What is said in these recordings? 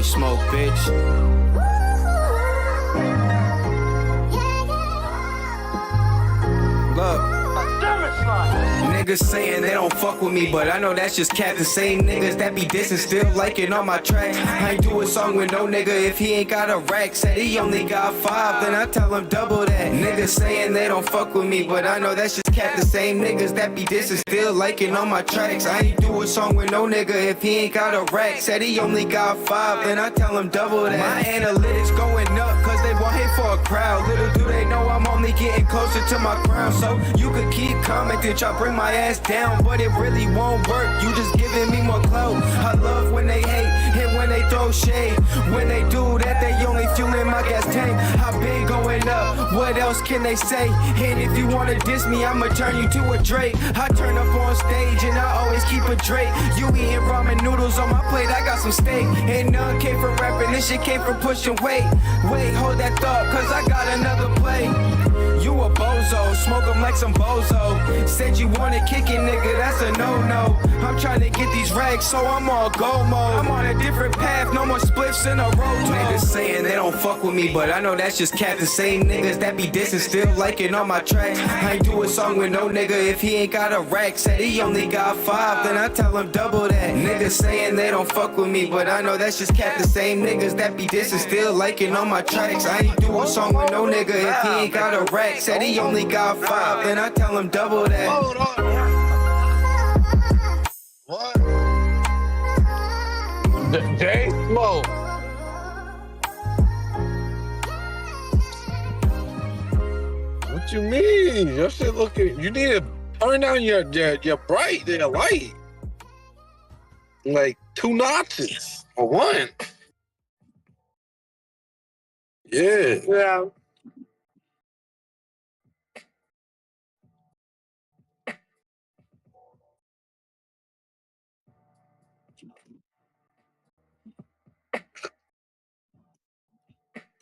Jaysmoke, bitch. Look. Niggas saying they don't fuck with me, but I know that's just cap. The same niggas that be dissing still liking on my track. I ain't do a song with no nigga if he ain't got a rack. Said he only got 5, then I tell him double that. Niggas saying they don't fuck with me, but I know that's just cap. The same niggas that be dissing still liking on my tracks. I ain't do a song with no nigga if he ain't got a rack. Said he only got 5, then I tell him double that. My analytics going up cause they want hate for a crowd. Little do they know I'm only getting closer to my crown. So you could keep commenting, try bring my ass down, but it really won't work. You just giving me more clout. I love when they hate and when they throw shade. When they do that, they only fueling my gas tank. I've been going up, what else can they say? And if you wanna diss me, I'ma turn you to a Drake. I turn up on stage and I always keep a Drake. You eating ramen noodles on my plate, I got some steak. And none came from rapping, this shit came from pushing weight. Wait, hold that thought, cause I got another play. You a bozo, smoke 'em like some bozo. Said you wanna kick it, nigga, that's a no-no. I'm trying to get these racks, so I'm all go mode. I'm on a different path, no more spliffs in a road. Niggas saying they don't fuck with me, but I know that's just cap. The same niggas that be dissing still liking on my track. I ain't do a song with no nigga if he ain't got a rack. Said he only got 5, then I tell him double that. Niggas saying they don't fuck with me, but I know that's just cap. The same niggas that be dissing still liking on my tracks. I ain't do a song with no nigga if he ain't got a rack. Said he only got 5, then I tell him double that. Hold on. What? Jaysmoke. What you mean? Your shit looking. You need to turn down your bright, your light. Like 2 notches or 1. Yeah. Yeah.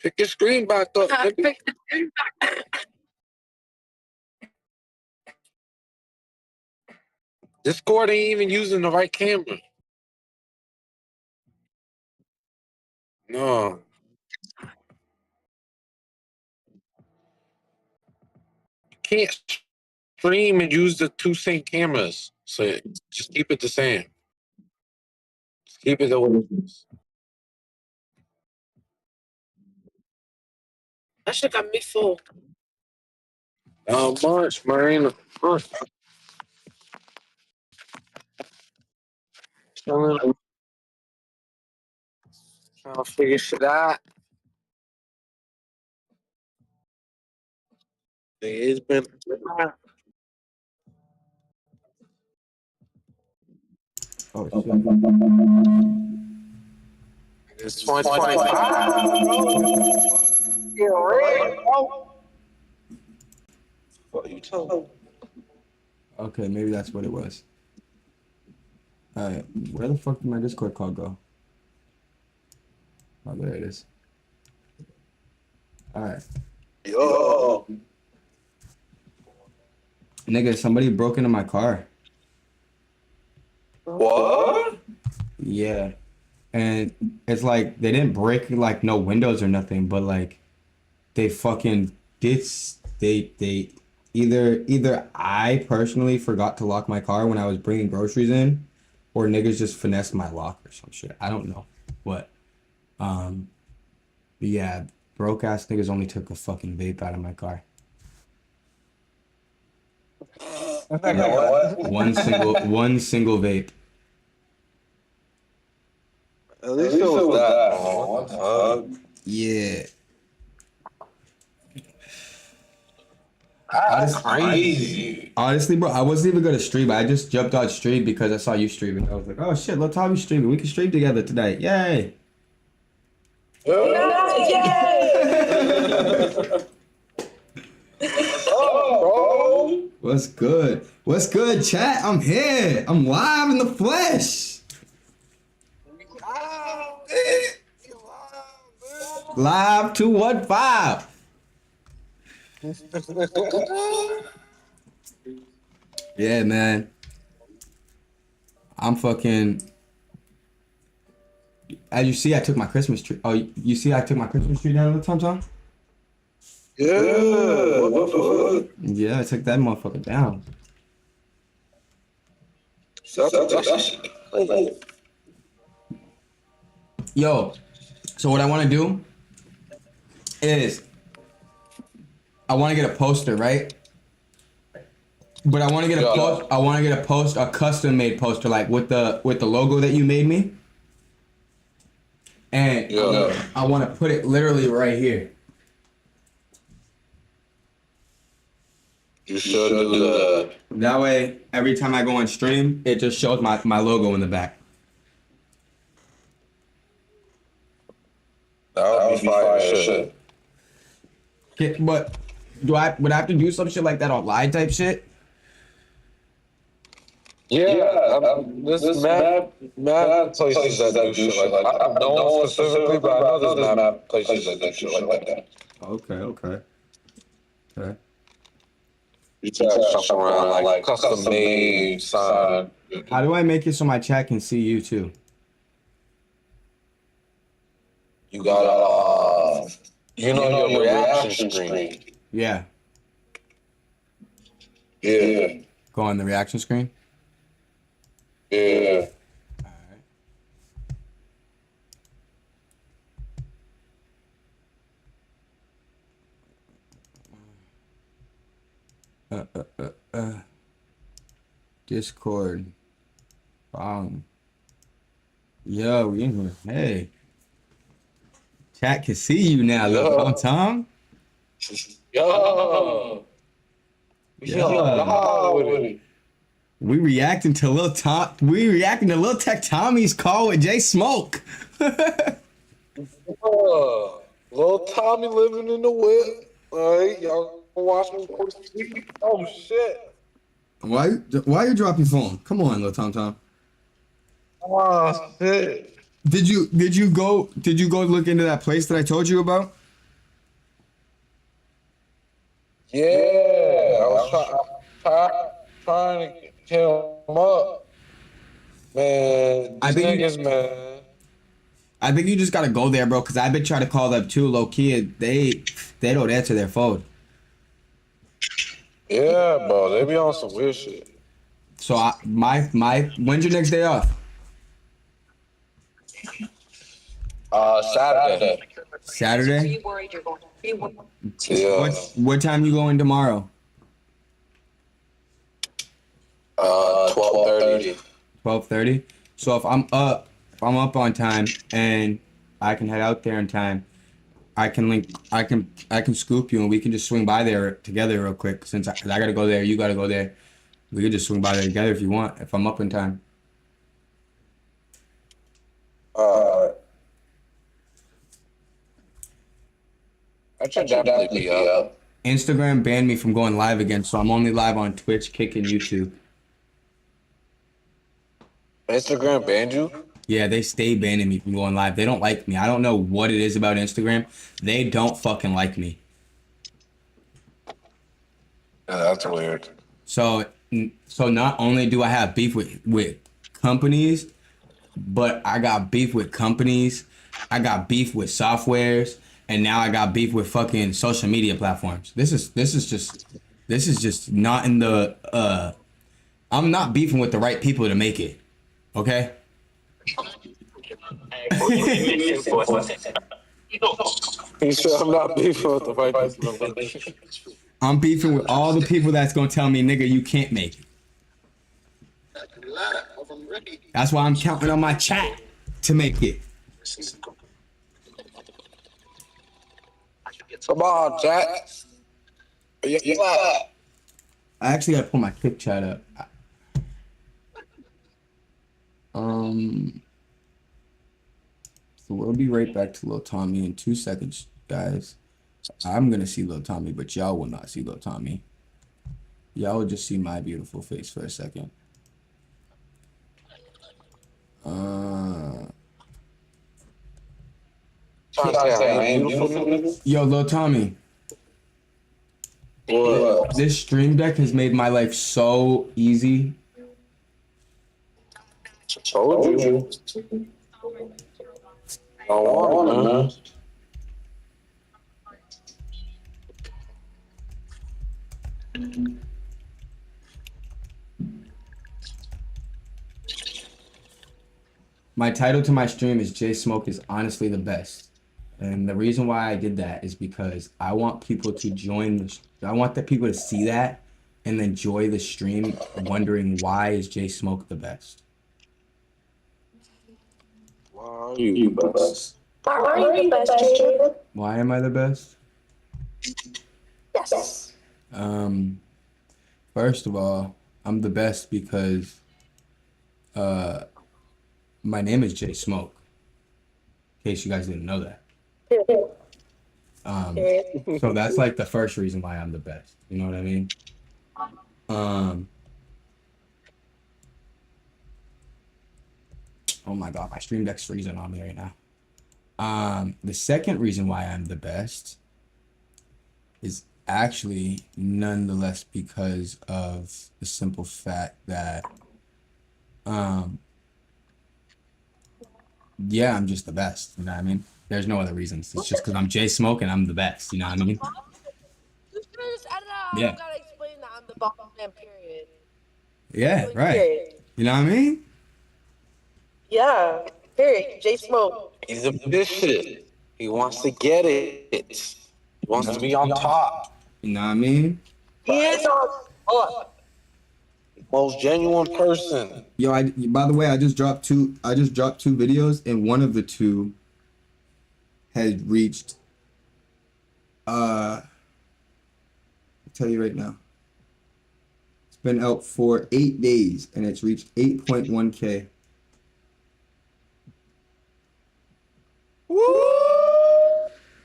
Pick your screen back up. Nigga. Discord ain't even using the right camera. No. You can't stream and use the 2 same cameras. So just keep it the same. Just keep it the way it is. That shit got me full. March, Marina. Trying to figure shit out. It's been. Oh, shit. It's 2025. Yeah, right. What you told? Okay, maybe that's what it was. Alright, where the fuck did my Discord call go? Oh, there it is. Alright. Yo. Nigga, somebody broke into my car. What? Yeah. And it's like, they didn't break, like, no windows or nothing, but, like, they fucking did, they either I personally forgot to lock my car when I was bringing groceries in, or niggas just finessed my lock or some shit. I don't know. But yeah, broke ass niggas only took a fucking vape out of my car. One single vape. At least it was that. Yeah. That's crazy. Honestly, bro, I wasn't even gonna stream. I just jumped on stream because I saw you streaming. I was like, oh shit, let's have you streaming. We can stream together tonight. Yay! Oh, What's good? What's good, chat? I'm here. I'm live in the flesh. Live 215. Yeah, man. I'm fucking. As you see, I took my Christmas tree. Oh, you see, I took my Christmas tree down, Tom Tom? Yeah. What the fuck? Yeah, I took that motherfucker down. Yo, so what I want to do is I want to get a poster, right? But I want to get a post. I want to get a custom made poster, like with the logo that you made me. And I want to put it literally right here. You should do that. That way, every time I go on stream, it just shows my logo in the back. That would be fire shit. Okay, but would I have to do some shit like that online type shit? Yeah, there's mad places that do shit like that. I don't know specifically, but I know there's mad places that do shit like that. Okay. You try something around like custom made sign. How do I make it so my chat can see you too? You got your reaction screen. Yeah. Yeah. Go on the reaction screen. Yeah. Discord. Yo, we in here. Hey. Chat can see you now, little Tom. Yo. We reacting to Lil Tech Tommy's call with Jaysmoke. Little Tommy living in the whip. Alright, y'all watch me. Oh shit. Why you drop your phone? Come on, Lil Tom. Oh shit. Did you go look into that place that I told you about? Yeah, I was trying to hit him up. Man, I think you just gotta go there, bro, because I've been trying to call them too, low key. They don't answer their phone. Yeah, bro, they be on some weird shit. So when's your next day off? Saturday. Saturday? Yeah. What time you going tomorrow? 12:30. 12:30. So if I'm up on time and I can head out there in time, I can scoop you and we can just swing by there together real quick. Since I gotta go there, you gotta go there. We could just swing by there together if you want. If I'm up in time. I should definitely be up. Instagram banned me from going live again, so I'm only live on Twitch, Kick, and YouTube. Instagram banned you? Yeah, they stay banning me from going live. They don't like me. I don't know what it is about Instagram. They don't fucking like me. Yeah, that's weird. So not only do I have beef with companies, but I got beef with companies. I got beef with softwares, and now I got beef with fucking social media platforms. This is just not in the I'm not beefing with the right people to make it. Okay? He said I'm not beefing with the right people. I'm beefing with all the people that's gonna tell me, nigga, you can't make it. That's why I'm counting on my chat to make it. Come on, chat. Yeah. I actually gotta pull my Kick chat up. So we'll be right back to Lil Tommy in 2 seconds, guys. I'm gonna see Lil Tommy, but y'all will not see Lil Tommy. Y'all will just see my beautiful face for a second. Yo, Lil Tommy. What? This stream deck has made my life so easy. Told you. I want, man. My title to my stream is Jaysmoke is honestly the best. And the reason why I did that is because I want people to I want the people to see that and enjoy the stream wondering why is Jaysmoke the best. Why are you the best? Why are you the best, Jaden? Why am I the best? Yes. First of all, I'm the best because my name is Jaysmoke. In case you guys didn't know that. So that's like the first reason why I'm the best. You know what I mean? Oh my God, my stream deck's freezing on me right now. The second reason why I'm the best is actually nonetheless because of the simple fact that, yeah, I'm just the best. You know what I mean? There's no other reasons. It's just because I'm Jaysmoke and I'm the best. You know what I mean? Just edit out. I Yeah. don't gotta explain that I'm the boss man, period. Yeah, right. Period. You know what I mean? Yeah. Period. Jaysmoke. He's ambitious. He wants to get it. He wants to be on top. You know what I mean? He is on top. Most genuine person. Yo, by the way, I just dropped two videos and one of the two has reached I'll tell you right now. It's been out for 8 days and it's reached 8.1K. Woo!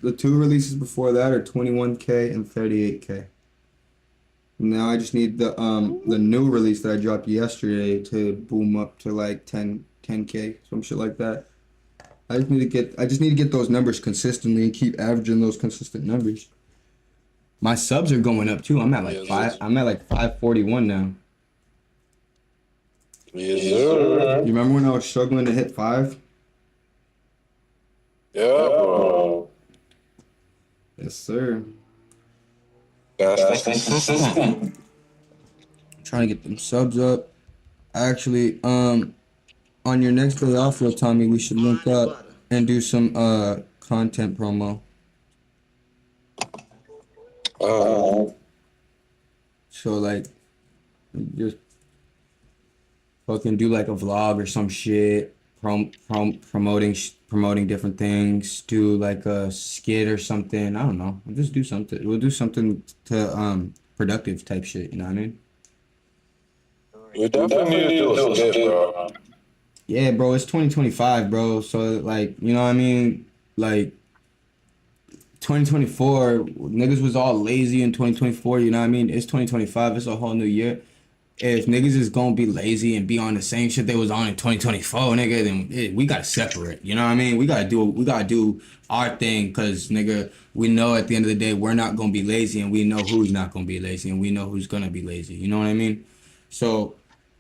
The two releases before that are 21K and 38K. Now I just need the new release that I dropped yesterday to boom up to like 10K, some shit like that. I just need to get those numbers consistently and keep averaging those consistent numbers. My subs are going up too. I'm at like 541 now. Yes, sir. You remember when I was struggling to hit 5? Yeah, bro. Yes, sir. That's consistent. I'm trying to get them subs up. Actually, on your next day off, you'll tell me we should link up and do some content promo. So like, just fucking do like a vlog or some shit, promoting different things. Do like a skit or something. I don't know. We'll just do something. We'll do something to productive type shit. You know what I mean? You definitely need to do a skit, bro. Yeah, bro. It's 2025, bro. So like, you know what I mean? Like 2024, niggas was all lazy in 2024. You know what I mean? It's 2025. It's a whole new year. If niggas is gonna be lazy and be on the same shit they was on in 2024, nigga, then we gotta separate. You know what I mean? We gotta do our thing, cause nigga, we know at the end of the day we're not gonna be lazy, and we know who's not gonna be lazy, and we know who's gonna be lazy. You know what I mean? So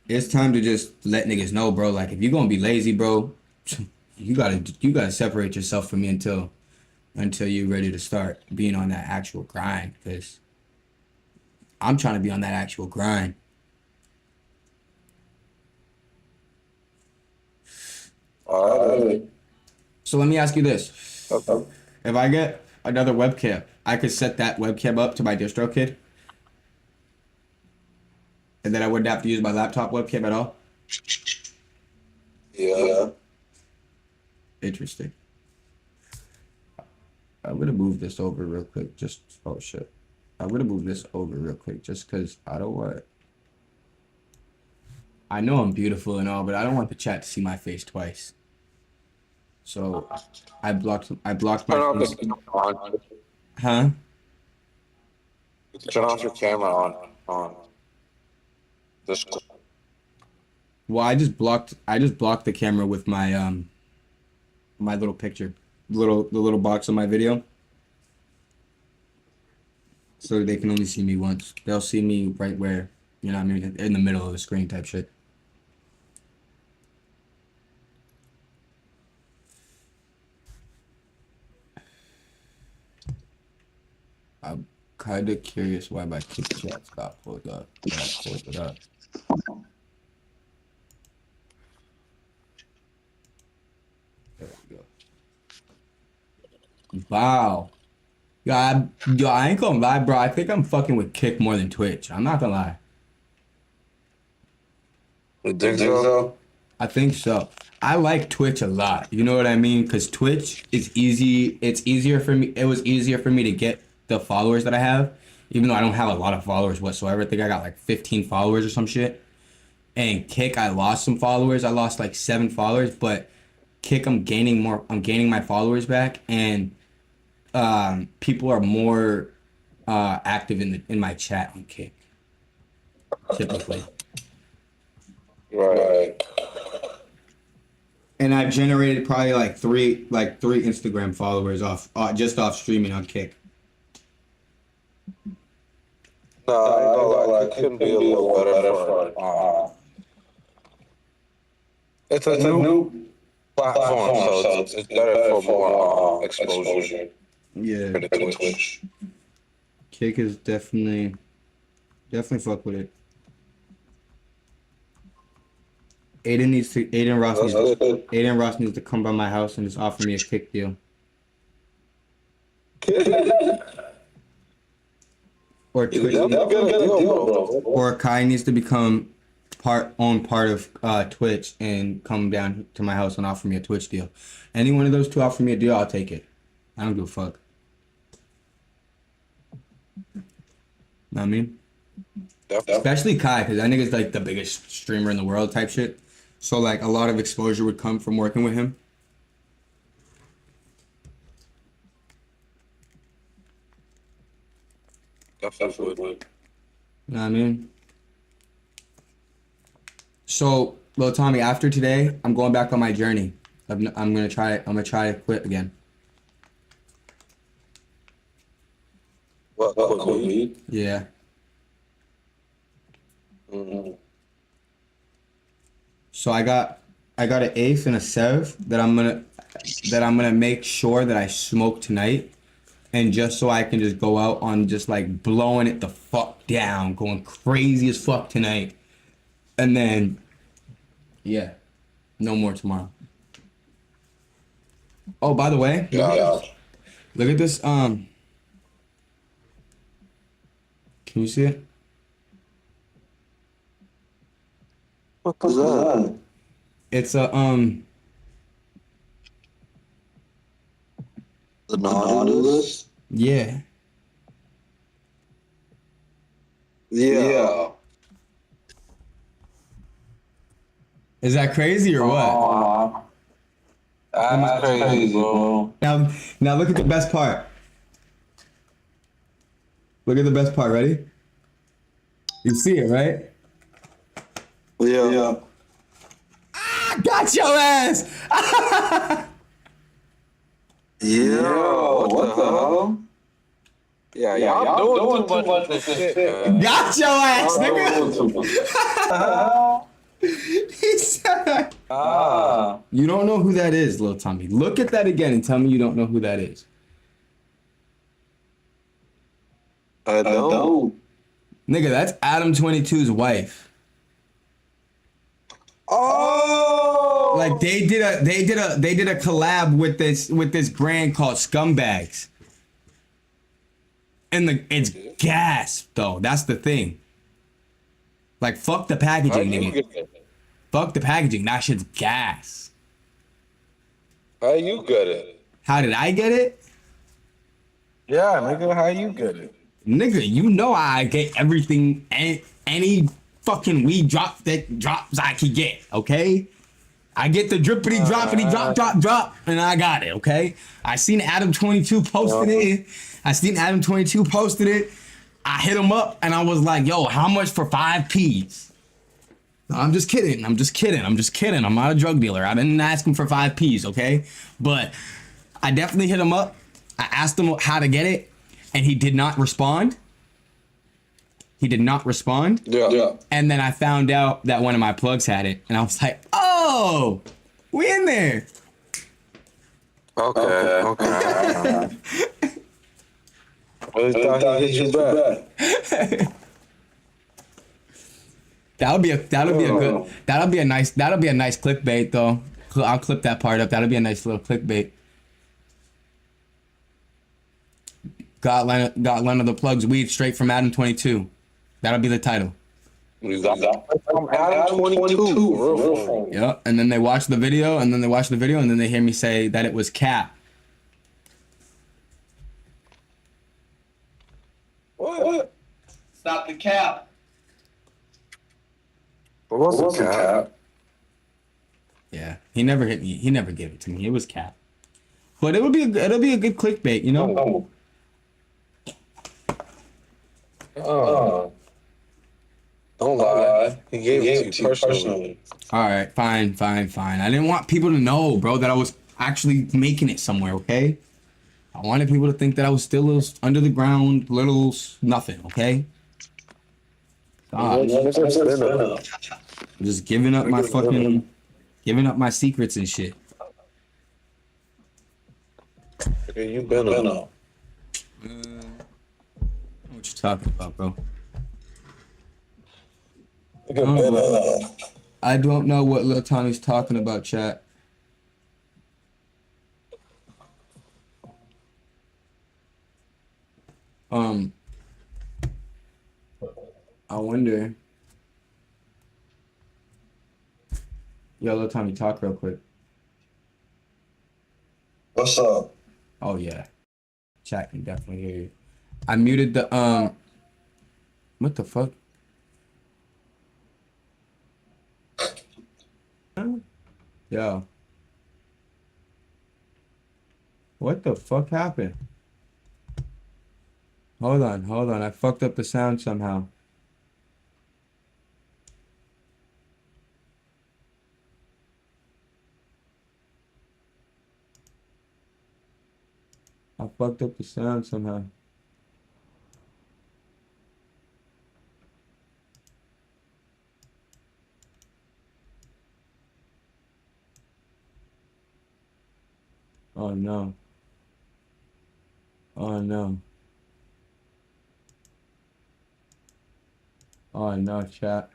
it's time to just let niggas know, bro. Like if you're gonna be lazy, bro, you gotta separate yourself from me until you're ready to start being on that actual grind. Cause I'm trying to be on that actual grind. So let me ask you this. If I get another webcam, I could set that webcam up to my DistroKid? And then I wouldn't have to use my laptop webcam at all? Yeah. Interesting. I'm gonna move this over real quick. Oh shit. I'm gonna move this over real quick just because I don't want... I know I'm beautiful and all, but I don't want the chat to see my face twice. So I blocked my face. Huh? Turn off your camera on. Well, I just blocked the camera with my my little picture, the little box on my video. So they can only see me once. They'll see me right where, you know what I mean, in the middle of the screen type shit. Kinda curious why my kick chats got pulled up. When I pulled it up. There we go. Wow. I ain't gonna lie, bro. I think I'm fucking with Kick more than Twitch. I'm not gonna lie. You think so? I think so. I like Twitch a lot. You know what I mean? Because Twitch is easy. It's easier for me. It was easier for me to get the followers that I have, even though I don't have a lot of followers whatsoever. I think I got like 15 followers or some shit. And Kick, I lost some followers. I lost like 7 followers, but Kick, I'm gaining more. I'm gaining my followers back, and people are more active in my chat on Kick. Typically. Right. And I've generated probably like three Instagram followers off just off streaming on Kick. No, I ain't gonna lie. It could be a little better for it's a new platform, so it's better for more exposure Yeah. for the Twitch. Kick is definitely fuck with it. Aiden Ross needs to come by my house and just offer me a Kick deal. Or Twitch deal. Or Kai needs to become part of Twitch and come down to my house and offer me a Twitch deal. Any one of those two offer me a deal, I'll take it. I don't give a fuck. Know what I mean? Especially Kai, because that nigga's like the biggest streamer in the world type shit. So like a lot of exposure would come from working with him. Definitely. You know what I mean? So, Lil Tommy, after today, I'm going back on my journey. I'm gonna try to quit again. What weed? Yeah. Mm-hmm. So I got an eighth and a sev that I'm gonna make sure that I smoke tonight, and just so I can just go out on just like blowing it the fuck down, going crazy as fuck tonight, and then yeah, no more tomorrow. Oh, by the way, look at this. Can you see it? What is that? It's a The Nautilus? yeah. Yeah. Is that crazy or what? That's crazy, bro. Now look at the best part. Look at the best part. Ready? You see it, right? Yeah. Got your ass! What the hell? Yeah, y'all doing too much of this shit, man. Got your ass, nigga! He said, you don't know who that is, Lil Tommy. Look at that again and tell me you don't know who that is. I don't. Nigga, that's Adam 22's wife. Oh! Like they did a collab with this brand called Scumbags. And it's gas though. That's the thing. Like fuck the packaging, nigga. Fuck the packaging. That shit's gas. How you get it? How did I get it? Yeah, nigga, how you get it? Nigga, you know I get everything, any fucking weed drop that drops I can get, okay? I get the drippity drop, and I got it, okay? I seen Adam 22 posted it. I hit him up and I was like, yo, how much for 5 P's? No, I'm just kidding. I'm not a drug dealer. I didn't ask him for 5 P's, okay? But I definitely hit him up. I asked him how to get it, and he did not respond. Yeah. And then I found out that one of my plugs had it, and I was like, oh, we in there. Okay. I thought he hit you back. That'll be a good that'll be a nice clickbait though. I'll clip that part up. That'll be a nice little clickbait. Got Len of the Plugs weed straight from Adam 22. That'll be the title. You got from Adam 22. For real. Yeah, and then they watch the video, and then they hear me say that it was cap. What? Stop the cap. It wasn't cap. Yeah, he never hit me. He never gave it to me. It was cap. But it'll be a good clickbait, you know. Don't lie. He gave it to you personally. All right, fine. I didn't want people to know, bro, that I was actually making it somewhere. Okay. I wanted people to think that I was still little under the ground, little nothing. Okay. God, I'm just giving up my secrets and shit. Okay, you been up. What you talking about, bro? I don't know what Lil Tommy's talking about, chat. I wonder. Yo, Lil Tommy, talk real quick. What's up? Oh yeah, chat can definitely hear you. I muted the What the fuck? Yo. What the fuck happened? Hold on. I fucked up the sound somehow. I fucked up the sound somehow. Oh no. Oh no. Oh no, chat.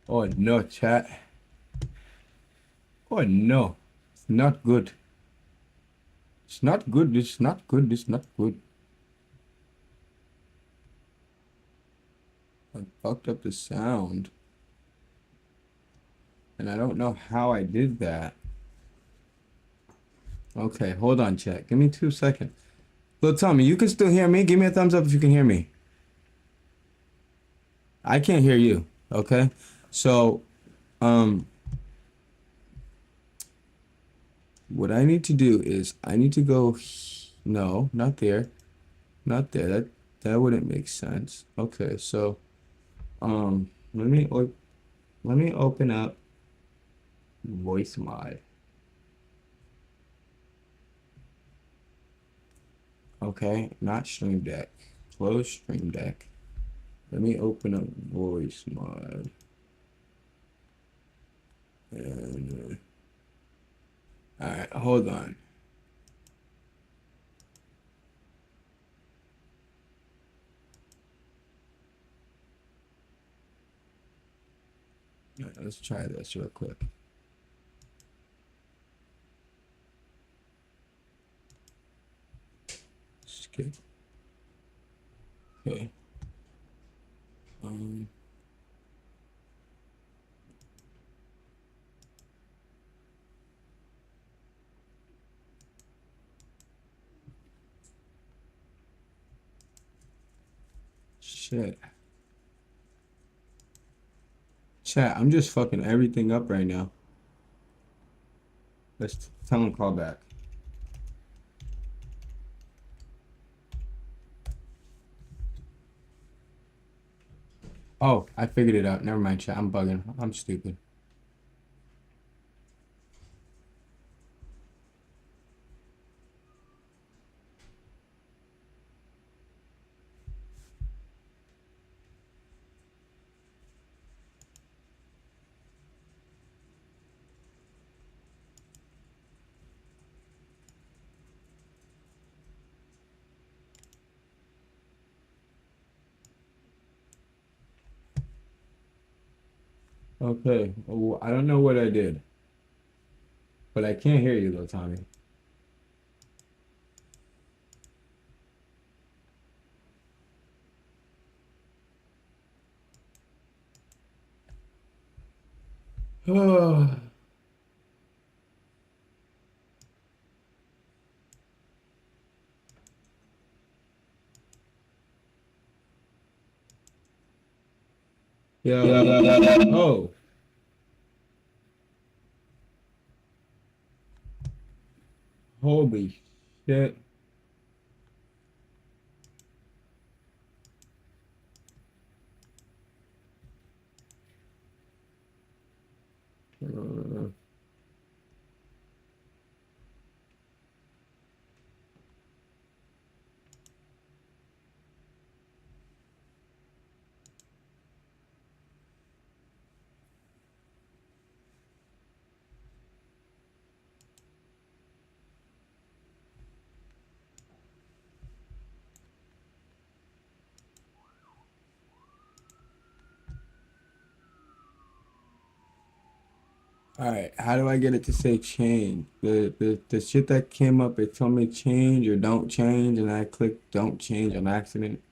Oh no, chat. Oh no. It's not good. It's not good. It's not good. It's not good. I fucked up the sound. And I don't know how I did that. Okay, hold on, chat. Give me 2 seconds. Lil Tommy, you can still hear me? Give me a thumbs up if you can hear me. I can't hear you. Okay? So, what I need to do is I need to go. No, not there. Not there. That wouldn't make sense. Okay, so, let me open up voice mod. Okay, not Stream Deck. Close Stream Deck. Let me open up voice mod. And all right, hold on. All right, let's try this real quick. Skip. Okay. Shit. Chat, I'm just fucking everything up right now. Let's tell him call back. Oh, I figured it out. Never mind, chat. I'm bugging. I'm stupid. Okay. Oh, I don't know what I did, but I can't hear you though, Tommy. Oh, yeah. Oh, holy shit. Uh, all right. How do I get it to say change? The shit that came up, it told me change or don't change, and I clicked don't change on accident.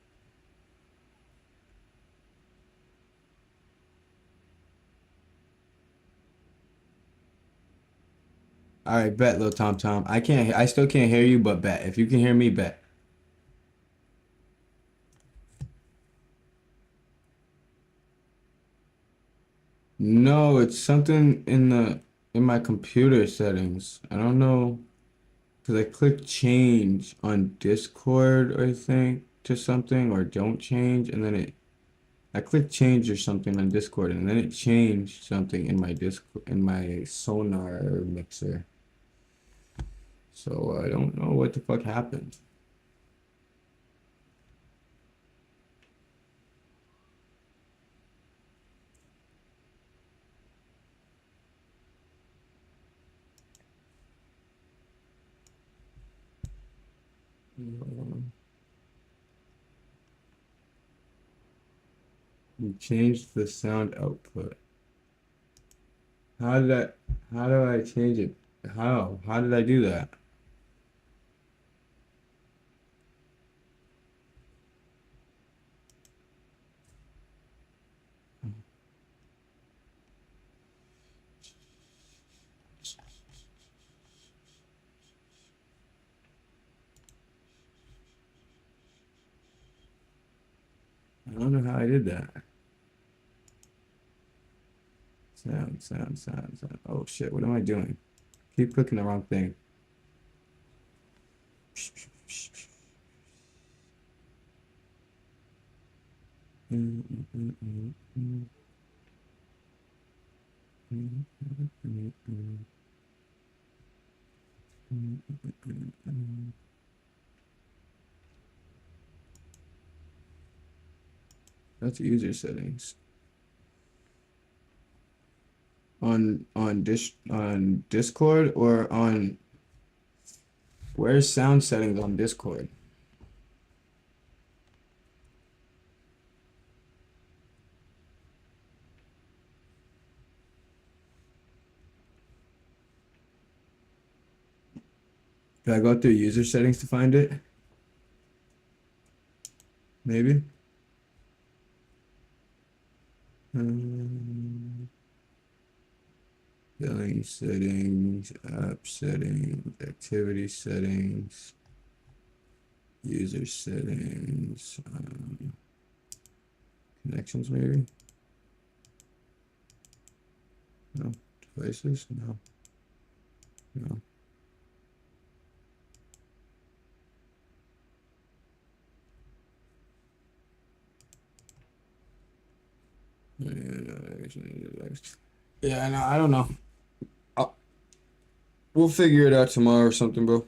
All right, bet, little Tom Tom. I still can't hear you, but bet. If you can hear me, bet. No, it's something in my computer settings. I don't know, because I clicked change on Discord, I think, to something, or don't change, and then I clicked change or something on Discord, and then it changed something in my Sonar mixer. So I don't know what the fuck happened. You changed the sound output. How did I, how do I change it? How? How did I do that? I don't know how I did that. Sound. Oh shit, what am I doing? Keep clicking the wrong thing. That's user settings. On Discord or on where's sound settings on Discord? Do I go through user settings to find it? Maybe. Billing settings, app settings, activity settings, user settings, connections maybe? No. Devices? No. No. Yeah, no, I don't know. We'll figure it out tomorrow or something, bro.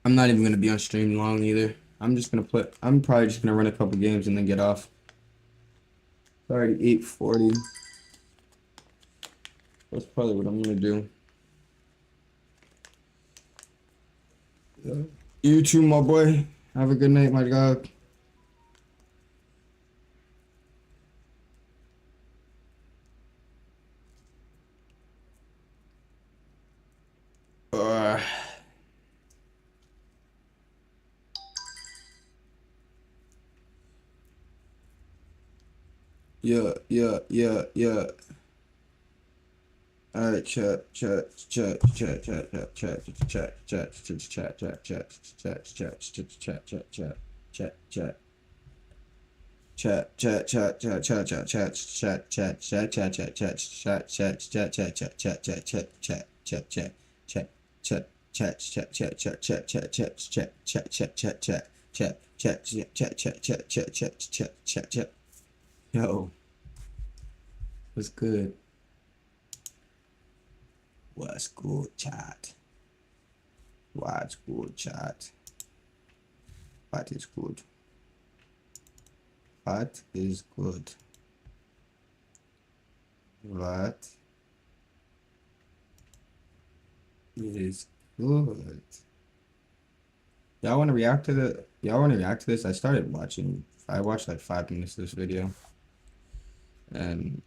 I'm not even gonna be on stream long either. I'm just gonna play. I'm probably just gonna run a couple games and then get off. It's already 8:40. That's probably what I'm gonna do. You too, my boy. Have a good night, my dog. Uh, yeah. All right, chat. Yo, what's good? What's good, chat? What's good, chat? What is good? What is good? What is good? Y'all want to react to the? Y'all want to react to this? I watched like 5 minutes of this video, and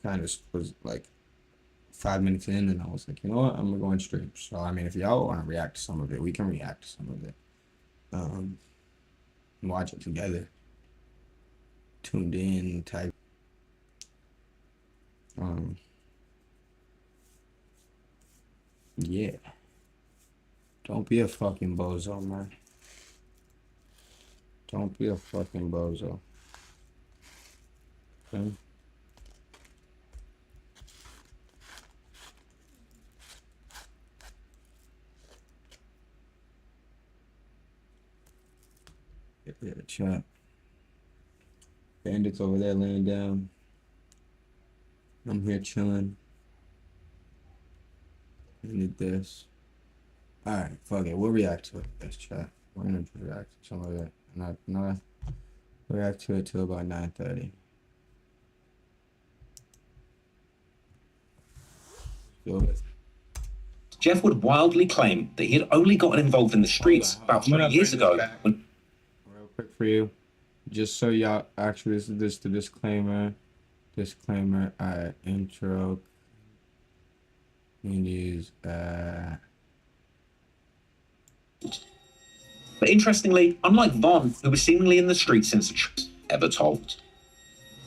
kind of was like 5 minutes in, and I was like, you know what? I'm gonna go and stream. So I mean, if y'all want to react to some of it, we can react to some of it. Watch it together. Tuned in type. Yeah. Don't be a fucking bozo, man. Don't be a fucking bozo. Okay? Yeah, chat. Bandit's over there laying down. I'm here chilling. I need this. Alright, fuck it. We'll react to it. Let's chat. We're gonna react to some of it. Not react to it till about 9:30. Do it. Jeff would wildly claim that he had only gotten involved in the streets about 3 years ago when... Real quick for you. Just so y'all, actually, this is the disclaimer. Disclaimer, intro. Indies, But interestingly, unlike Von, who was seemingly in the streets since ever told.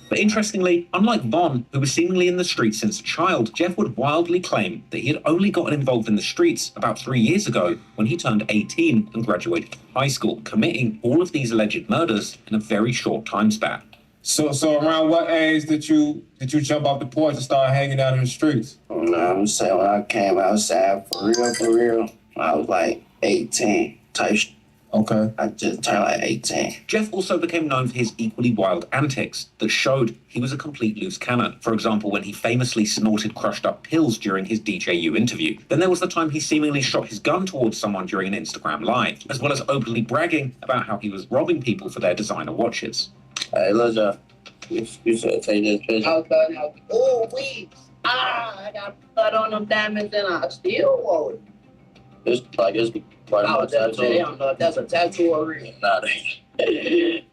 But interestingly, unlike Von, who was seemingly in the streets since a child, Jeff would wildly claim that he had only gotten involved in the streets about 3 years ago when he turned 18 and graduated high school, committing all of these alleged murders in a very short time span. So around what age did you jump off the porch and start hanging out in the streets? I'm saying when I came outside for real, I was like 18 type shit. Okay. I just turned like 18. Jeff also became known for his equally wild antics that showed he was a complete loose cannon. For example, when he famously snorted crushed up pills during his DJU interview. Then there was the time he seemingly shot his gun towards someone during an Instagram live, as well as openly bragging about how he was robbing people for their designer watches. Hey, look, Jeff. You should take this picture. I was done. Oh, wait. I got blood on them diamonds and I still wore it. It's part of my tattoo. I don't know if that's a tattoo or real. Nah,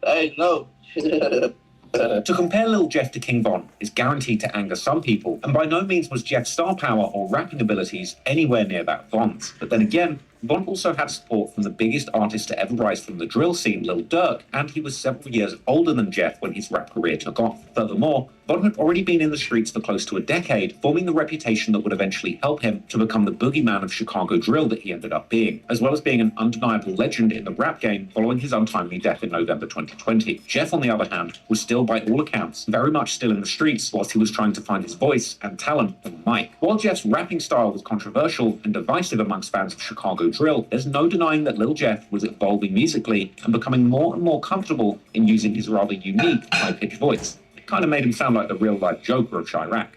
I know. To compare Lil Jeff to King Von is guaranteed to anger some people, and by no means was Jeff's star power or rapping abilities anywhere near that Von's. But then again, Von also had support from the biggest artist to ever rise from the drill scene, Lil Durk, and he was several years older than Jeff when his rap career took off. Furthermore, Von had already been in the streets for close to a decade, forming the reputation that would eventually help him to become the boogeyman of Chicago drill that he ended up being, as well as being an undeniable legend in the rap game following his untimely death in November 2020. Jeff, on the other hand, was still, by all accounts, very much still in the streets whilst he was trying to find his voice and talent on the mic. While Jeff's rapping style was controversial and divisive amongst fans of Chicago drill, there's no denying that Lil Jeff was evolving musically and becoming more and more comfortable in using his rather unique high-pitched voice. It kind of made him sound like the real-life Joker of Chirac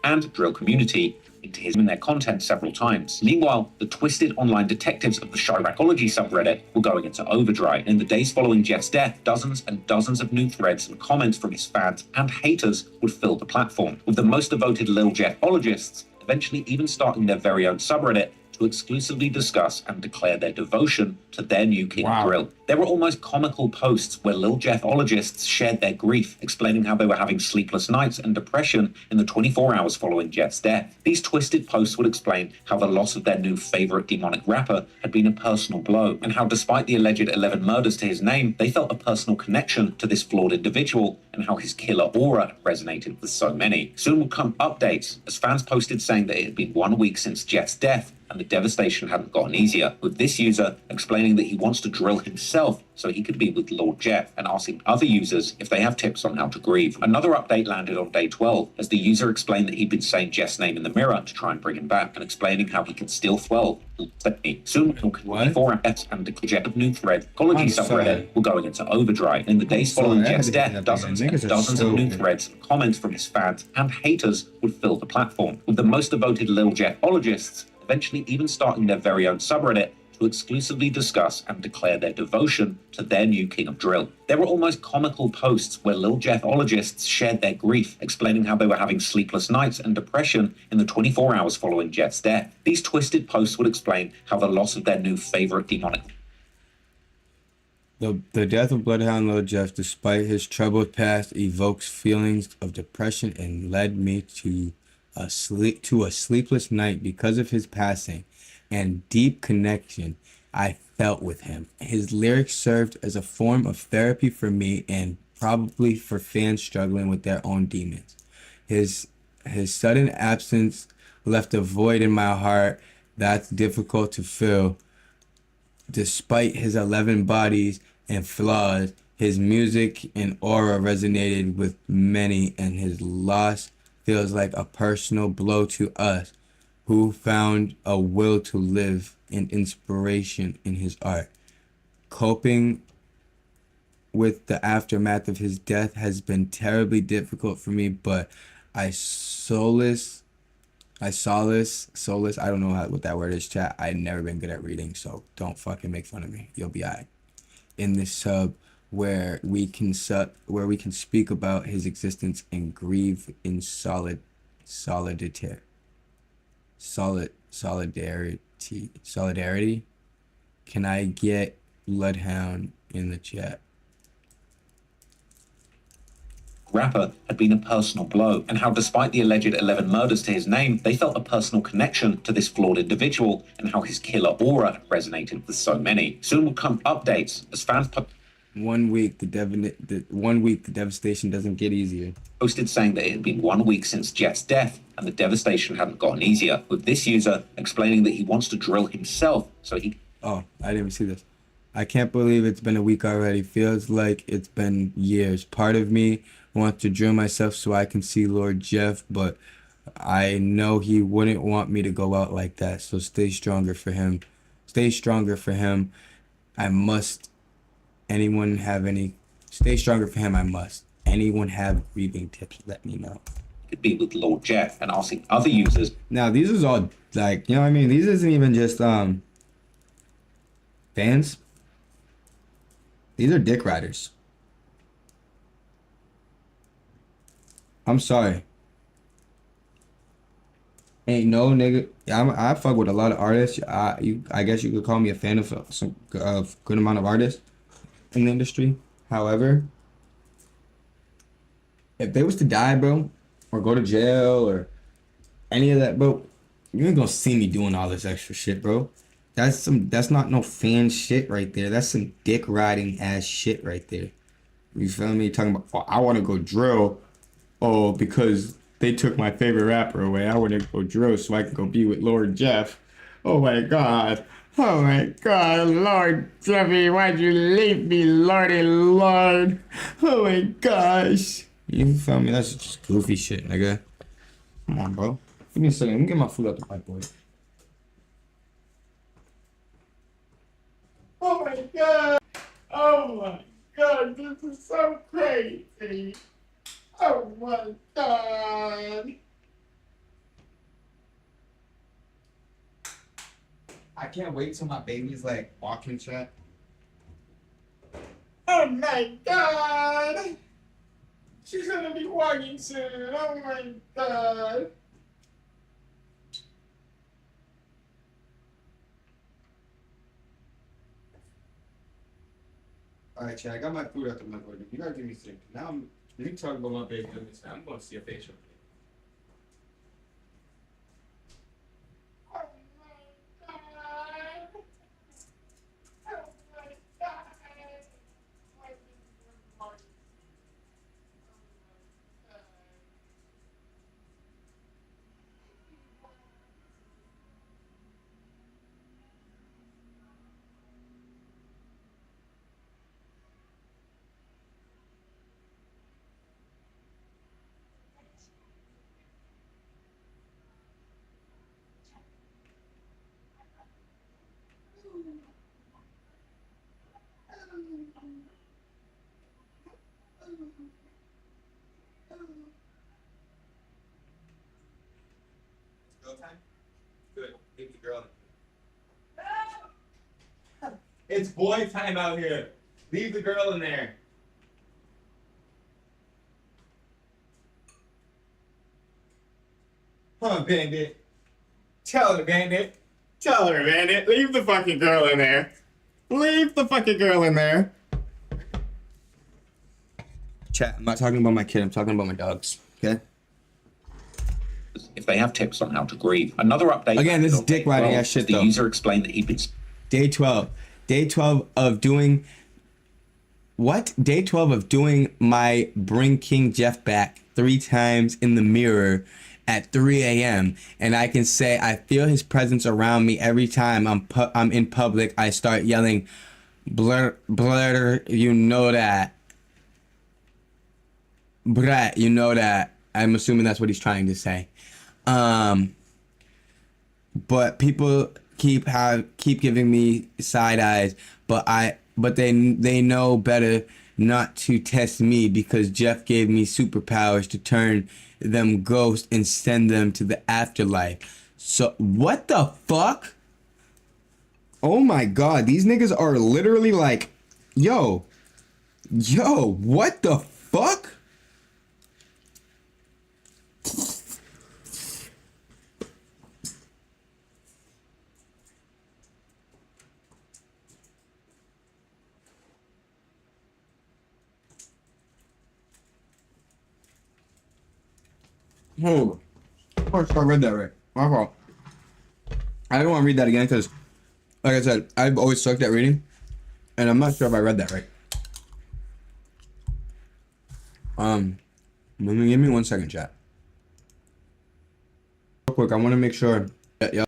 and drill community into his in their content several times. Meanwhile, the twisted online detectives of the Chiracology subreddit were going into overdrive. In the days following Jeff's death, dozens and dozens of new threads and comments from his fans and haters would fill the platform, with the most devoted Lil Jeff-ologists eventually even starting their very own subreddit to exclusively discuss and declare their devotion to their new king drill. There were almost comical posts where Lil Jeff-ologists shared their grief, explaining how they were having sleepless nights and depression in the 24 hours following Jeff's death. These twisted posts would explain how the loss of their new favorite demonic rapper had been a personal blow, and how despite the alleged 11 murders to his name, they felt a personal connection to this flawed individual, and how his killer aura resonated with so many. Soon would come updates, as fans posted saying that it had been 1 week since Jeff's death, and the devastation hadn't gotten easier, with this user explaining that he wants to drill himself so he could be with Lord Jeff, and asking other users if they have tips on how to grieve. Another update landed on day 12, as the user explained that he'd been saying Jeff's name in the mirror to try and bring him back, and explaining how he can still 12. Soon, 24 Fs and the Jeff of new thread, Ecology subreddit were going into overdrive. In the days following Jeff's death, dozens and dozens of new threads and comments from his fans and haters would fill the platform, with the most devoted Lil Jeff-ologists eventually even starting their very own subreddit to exclusively discuss and declare their devotion to their new king of drill. There were almost comical posts where Lil Jeff-ologists shared their grief, explaining how they were having sleepless nights and depression in the 24 hours following Jeff's death. These twisted posts would explain how the loss of their new favorite demonic The death of Bloodhound Lil Jeff, despite his troubled past, evokes feelings of depression and led me to a sleepless night because of his passing and deep connection I felt with him. His lyrics served as a form of therapy for me and probably for fans struggling with their own demons. His sudden absence left a void in my heart that's difficult to fill. Despite his 11 bodies and flaws, his music and aura resonated with many, and his loss feels like a personal blow to us who found a will to live and inspiration in his art. Coping with the aftermath of his death has been terribly difficult for me, but I solace, I don't know what that word is, chat. I've never been good at reading, so don't fucking make fun of me. You'll be alright. In this sub where we can speak about his existence and grieve in solidarity. Can I get Bloodhound in the chat? rapper had been a personal blow, and how despite the alleged 11 murders to his name, they felt a personal connection to this flawed individual, and how his killer aura resonated with so many. Soon would come updates as fans 1 week, the devastation doesn't get easier. Posted saying that it had been 1 week since Jeff's death, and the devastation hadn't gotten easier, with this user explaining that he wants to drill himself so he... Oh, I didn't even see this. I can't believe it's been a week already. Feels like it's been years. Part of me wants to drill myself so I can see Lord Jeff, but I know he wouldn't want me to go out like that. So stay stronger for him. Stay stronger for him. I must. Anyone have any? Stay stronger for him. I must. Anyone have grieving tips? Let me know. Could be with Lord Jeff, and asking other users. Now these is all like, you know what I mean? These isn't even just fans. These are dick riders. I'm sorry. Ain't no nigga. I fuck with a lot of artists. I guess you could call me a fan of some good amount of artists in the industry. However, if they was to die, bro, or go to jail or any of that, bro, you ain't gonna see me doing all this extra shit, bro. That's not no fan shit right there. That's some dick riding ass shit right there. You feel me? Talking about, oh, I want to go drill. Oh, because they took my favorite rapper away. I want to go drill so I can go be with Lord Jeff. Oh my God. Oh my God, Lord Jeffy, why'd you leave me, Lordy Lord? Oh my gosh. You feel me? That's just goofy shit, nigga. Come on, bro. Give me a second. Let me get my food out the pipe, boy. Oh my God! Oh my God! This is so crazy! Oh my God! I can't wait till my baby's like walking chat. Oh my god! She's gonna be walking soon. Oh my god. Alright, Chad, I got my food out the microwave. You gotta give me a second. Now let me talk about my baby. I'm gonna see a facial. Oh my god. Oh my god. Go time? Good. Leave the girl. It's boy time out here. Leave the girl in there. Huh, Bandit? Tell her, Bandit. Tell her, Bandit. Leave the fucking girl in there. Leave the fucking girl in there. Chat, I'm not talking about my kid. I'm talking about my dogs. Okay? If they have tips on how to grieve. Another update. Again, this is dick riding ass shit, the though. user explained that he'd been Day 12. Day 12 of doing... What? Day 12 of doing my Bring King Jeff back 3 times in the mirror at 3 a.m. And I can say I feel his presence around me every time I'm in public. I start yelling, blur, blur, you know that. Brat, you know that. I'm assuming that's what he's trying to say. But people keep giving me side eyes, but they know better not to test me because Jeff gave me superpowers to turn them ghost and send them to the afterlife. So what the fuck? Oh my god, these niggas are literally like, yo, what the fuck? Oh, of course I read that right. My fault. I don't want to read that again because, like I said, I've always sucked at reading, and I'm not sure if I read that right. Give me 1 second, chat. Real quick, I want to make sure that y'all.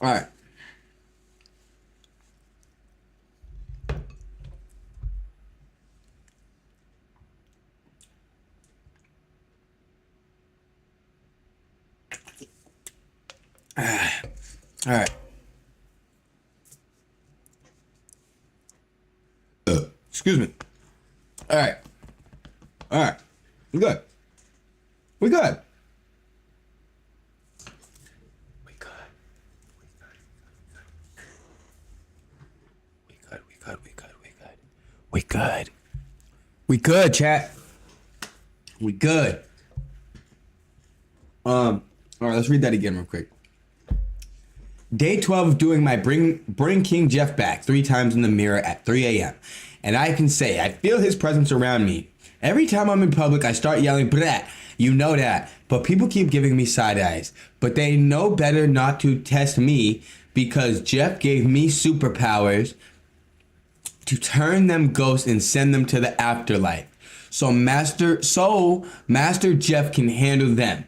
All right. All right. Excuse me. All right. We good. We good. We good, chat. We good. All right, let's read that again real quick. Day 12 of doing my bring King Jeff back 3 times in the mirror at 3 a.m. And I can say I feel his presence around me. Every time I'm in public, I start yelling, brat, you know that. But people keep giving me side eyes. But they know better not to test me because Jeff gave me superpowers to turn them ghosts and send them to the afterlife. So Master Jeff can handle them.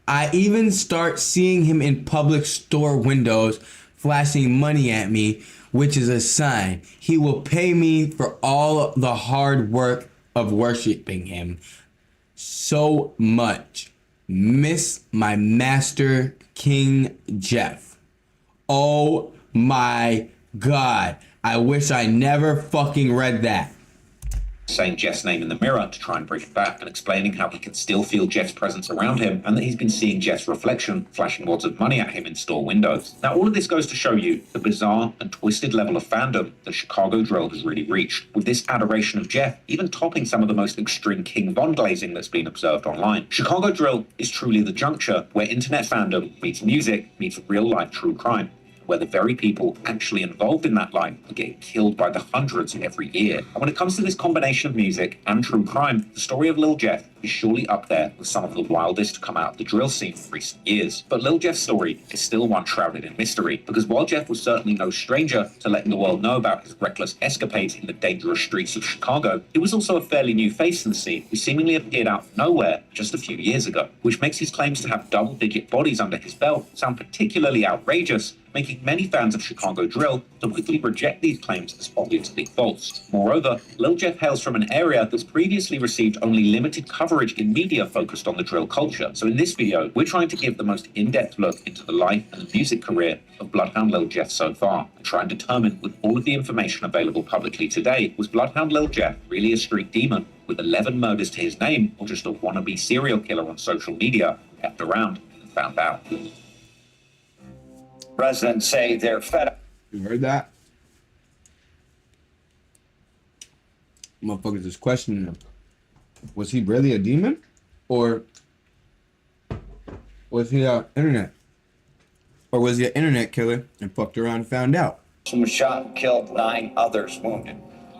I even start seeing him in public store windows flashing money at me, which is a sign he will pay me for all the hard work of worshiping him so much. Miss my Master King Jeff. Oh my God. I wish I never fucking read that. saying Jeff's name in the mirror to try and bring it back, and explaining how he can still feel Jeff's presence around him and that he's been seeing Jeff's reflection flashing wads of money at him in store windows. Now, all of this goes to show you the bizarre and twisted level of fandom that Chicago drill has really reached, with this adoration of Jeff even topping some of the most extreme King Von glazing that's been observed online. Chicago drill is truly the juncture where internet fandom meets music meets real-life true crime, where the very people actually involved in that life are getting killed by the hundreds every year. And when it comes to this combination of music and true crime, the story of Lil Jeff is surely up there with some of the wildest to come out of the drill scene in recent years. But Lil Jeff's story is still one shrouded in mystery, because while Jeff was certainly no stranger to letting the world know about his reckless escapades in the dangerous streets of Chicago, he was also a fairly new face in the scene who seemingly appeared out of nowhere just a few years ago, which makes his claims to have double-digit bodies under his belt sound particularly outrageous, making many fans of Chicago drill to quickly reject these claims as obviously false. Moreover, Lil Jeff hails from an area that's previously received only limited coverage in media focused on the drill culture. So in this video, we're trying to give the most in-depth look into the life and the music career of Bloodhound Lil Jeff so far, and try and determine, with all of the information available publicly today, was Bloodhound Lil Jeff really a street demon with 11 murders to his name, or just a wannabe serial killer on social media who kept around and found out? Residents say they're fed up. You heard that? Motherfuckers is questioning him. Was he really a demon? Or was he an internet? Or was he an internet killer and fucked around and found out? Some was shot and killed, 9 others wounded.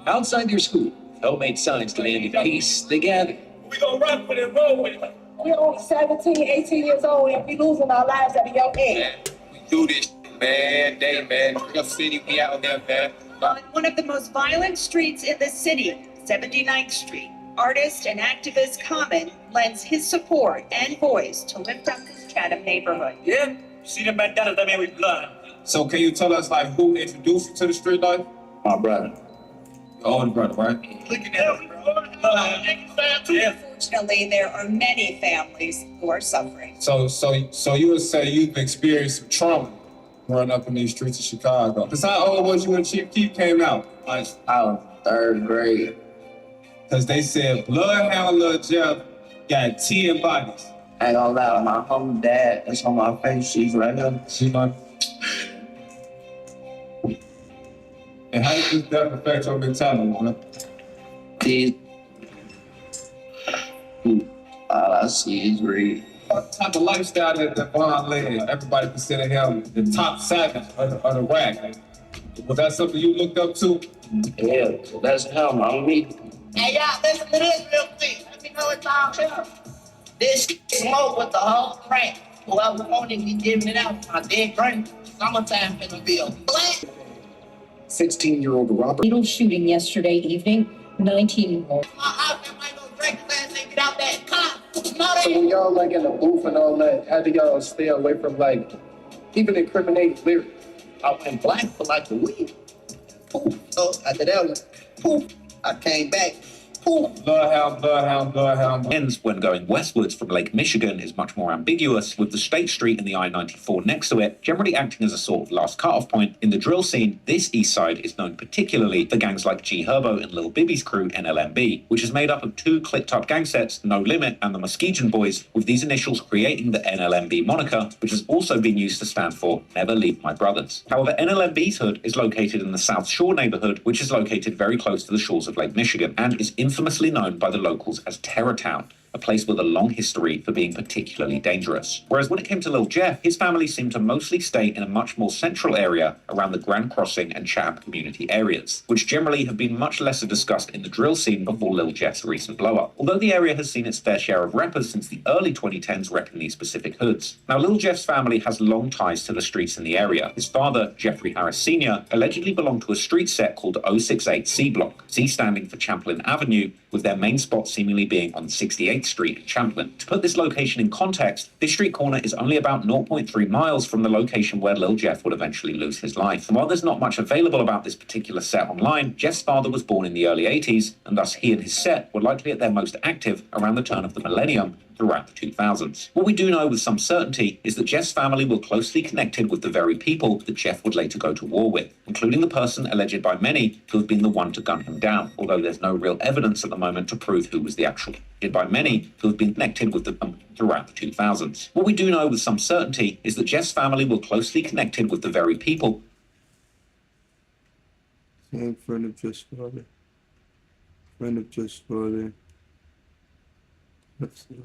Outside their school, homemade signs demanding peace, they gathered. We gonna run with it, roll with it. We're only 17, 18 years old, and we losing our lives at a young age. We do this man, day, man. Your city, we out there, man. On one of the most violent streets in the city, 79th Street, artist and activist Common lends his support and voice to lift up this Chatham neighborhood. Yeah, see the bandanas that man with blood. So can you tell us, like, who introduced you to the street life? My brother. Your older brother, right? Looking at it, yeah. Unfortunately, there are many families who are suffering. So you would say you've experienced some trauma growing up in these streets of Chicago. Cause how old was you when Chief Keef came out? Like, I was 3rd grade. Cause they said Bloodhound Lil Jeff got 10 bodies. I ain't gonna lie, my home dad is on my face. She's right here. See, man. And how did this death affect your mentality, man? These, all I see is greed. What type of lifestyle that Von led? Everybody considered him the top savage of the rack. Was that something you looked up to? Yeah, that's him, I'm me. Hey, y'all, listen to this real quick. Let me know it's all true. This smoke with the whole crack. Whoever wanted me giving it out. My dead grand. Summertime finna be a black. 16-year-old Robert. Fatal shooting yesterday evening, 19-year-old. My house, I might go drink last and get out that car. So when y'all like in the booth and all that, how do y'all stay away from like even incriminating lyrics? I went black for like a week. Poof. So after that, poof, I came back. Bloodhound. Ends when going westwards from Lake Michigan is much more ambiguous, with the State Street and the I-94 next to it generally acting as a sort of last cut-off point. In the drill scene, this east side is known particularly for gangs like G Herbo and Lil Bibby's crew, NLMB, which is made up of 2 clicked-up gang sets, No Limit and the Muskegon Boys, with these initials creating the NLMB moniker, which has also been used to stand for Never Leave My Brothers. However, NLMB's hood is located in the South Shore neighborhood, which is located very close to the shores of Lake Michigan, and is infamously known by the locals as Terror Town, a place with a long history for being particularly dangerous. Whereas when it came to Lil Jeff, his family seemed to mostly stay in a much more central area around the Grand Crossing and Chatham community areas, which generally have been much lesser discussed in the drill scene before Lil Jeff's recent blow-up, although the area has seen its fair share of rappers since the early 2010s repping these specific hoods. Now, Lil Jeff's family has long ties to the streets in the area. His father, Jeffrey Harris Sr., allegedly belonged to a street set called 068 C Block, C standing for Champlain Avenue, with their main spot seemingly being on 68th Street in Champlain. To put this location in context, this street corner is only about 0.3 miles from the location where Lil Jeff would eventually lose his life. And while there's not much available about this particular set online, Jeff's father was born in the early 80s, and thus he and his set were likely at their most active around the turn of the millennium, throughout the 2000s. What we do know with some certainty is that Jeff's family were closely connected with the very people that Jeff would later go to war with, including the person alleged by many to have been the one to gun him down, although there's no real evidence at the moment to prove who was the actual by many who have been connected with the throughout the 2000s. What we do know with some certainty is that Jeff's family were closely connected with the very people. Same friend of Jeff's father. Friend of Jeff's father. Let's see.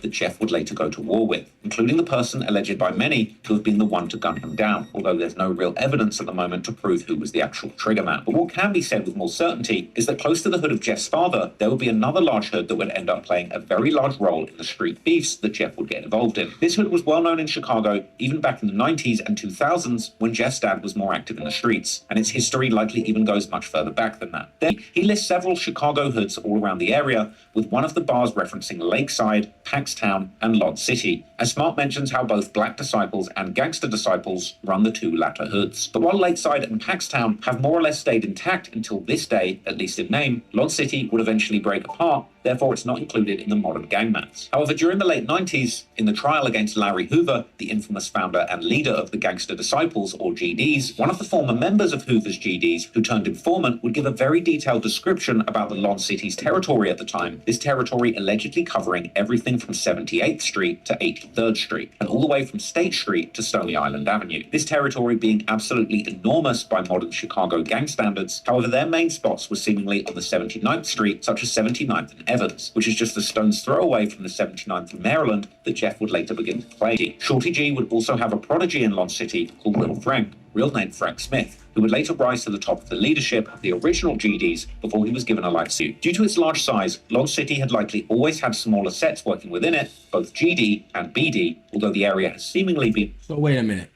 That Jeff would later go to war with, including the person alleged by many to have been the one to gun him down, although there's no real evidence at the moment to prove who was the actual triggerman. But what can be said with more certainty is that close to the hood of Jeff's father, there would be another large hood that would end up playing a very large role in the street beefs that Jeff would get involved in. This hood was well known in Chicago even back in the 90s and 2000s when Jeff's dad was more active in the streets, and its history likely even goes much further back than that. Then he lists several Chicago hoods all around the area, with one of the bars referencing Lakeside, Paxtown, and Lod City, as Smart mentions how both Black Disciples and Gangster Disciples run the two latter hoods. But while Lakeside and Paxtown have more or less stayed intact until this day, at least in name, Lod City would eventually break apart, therefore it's not included in the modern gangmaps. However, during the late 90s, in the trial against Larry Hoover, the infamous founder and leader of the Gangster Disciples, or GDs, one of the former members of Hoover's GDs, who turned informant, would give a very detailed description about the Lod City's territory at the time, this territory allegedly covering everything from 78th Street to 83rd Street, and all the way from State Street to Stony Island Avenue. This territory being absolutely enormous by modern Chicago gang standards, however their main spots were seemingly on the 79th Street, such as 79th and Evans, which is just a stone's throw away from the 79th in Maryland that Jeff would later begin to play. Shorty G would also have a prodigy in Lod City called Little Frank, real name Frank Smith, who would later rise to the top of the leadership of the original GDs before he was given a life suit. Due to its large size, Lod City had likely always had smaller sets working within it, both GD and BD, although the area has seemingly been... So wait a minute.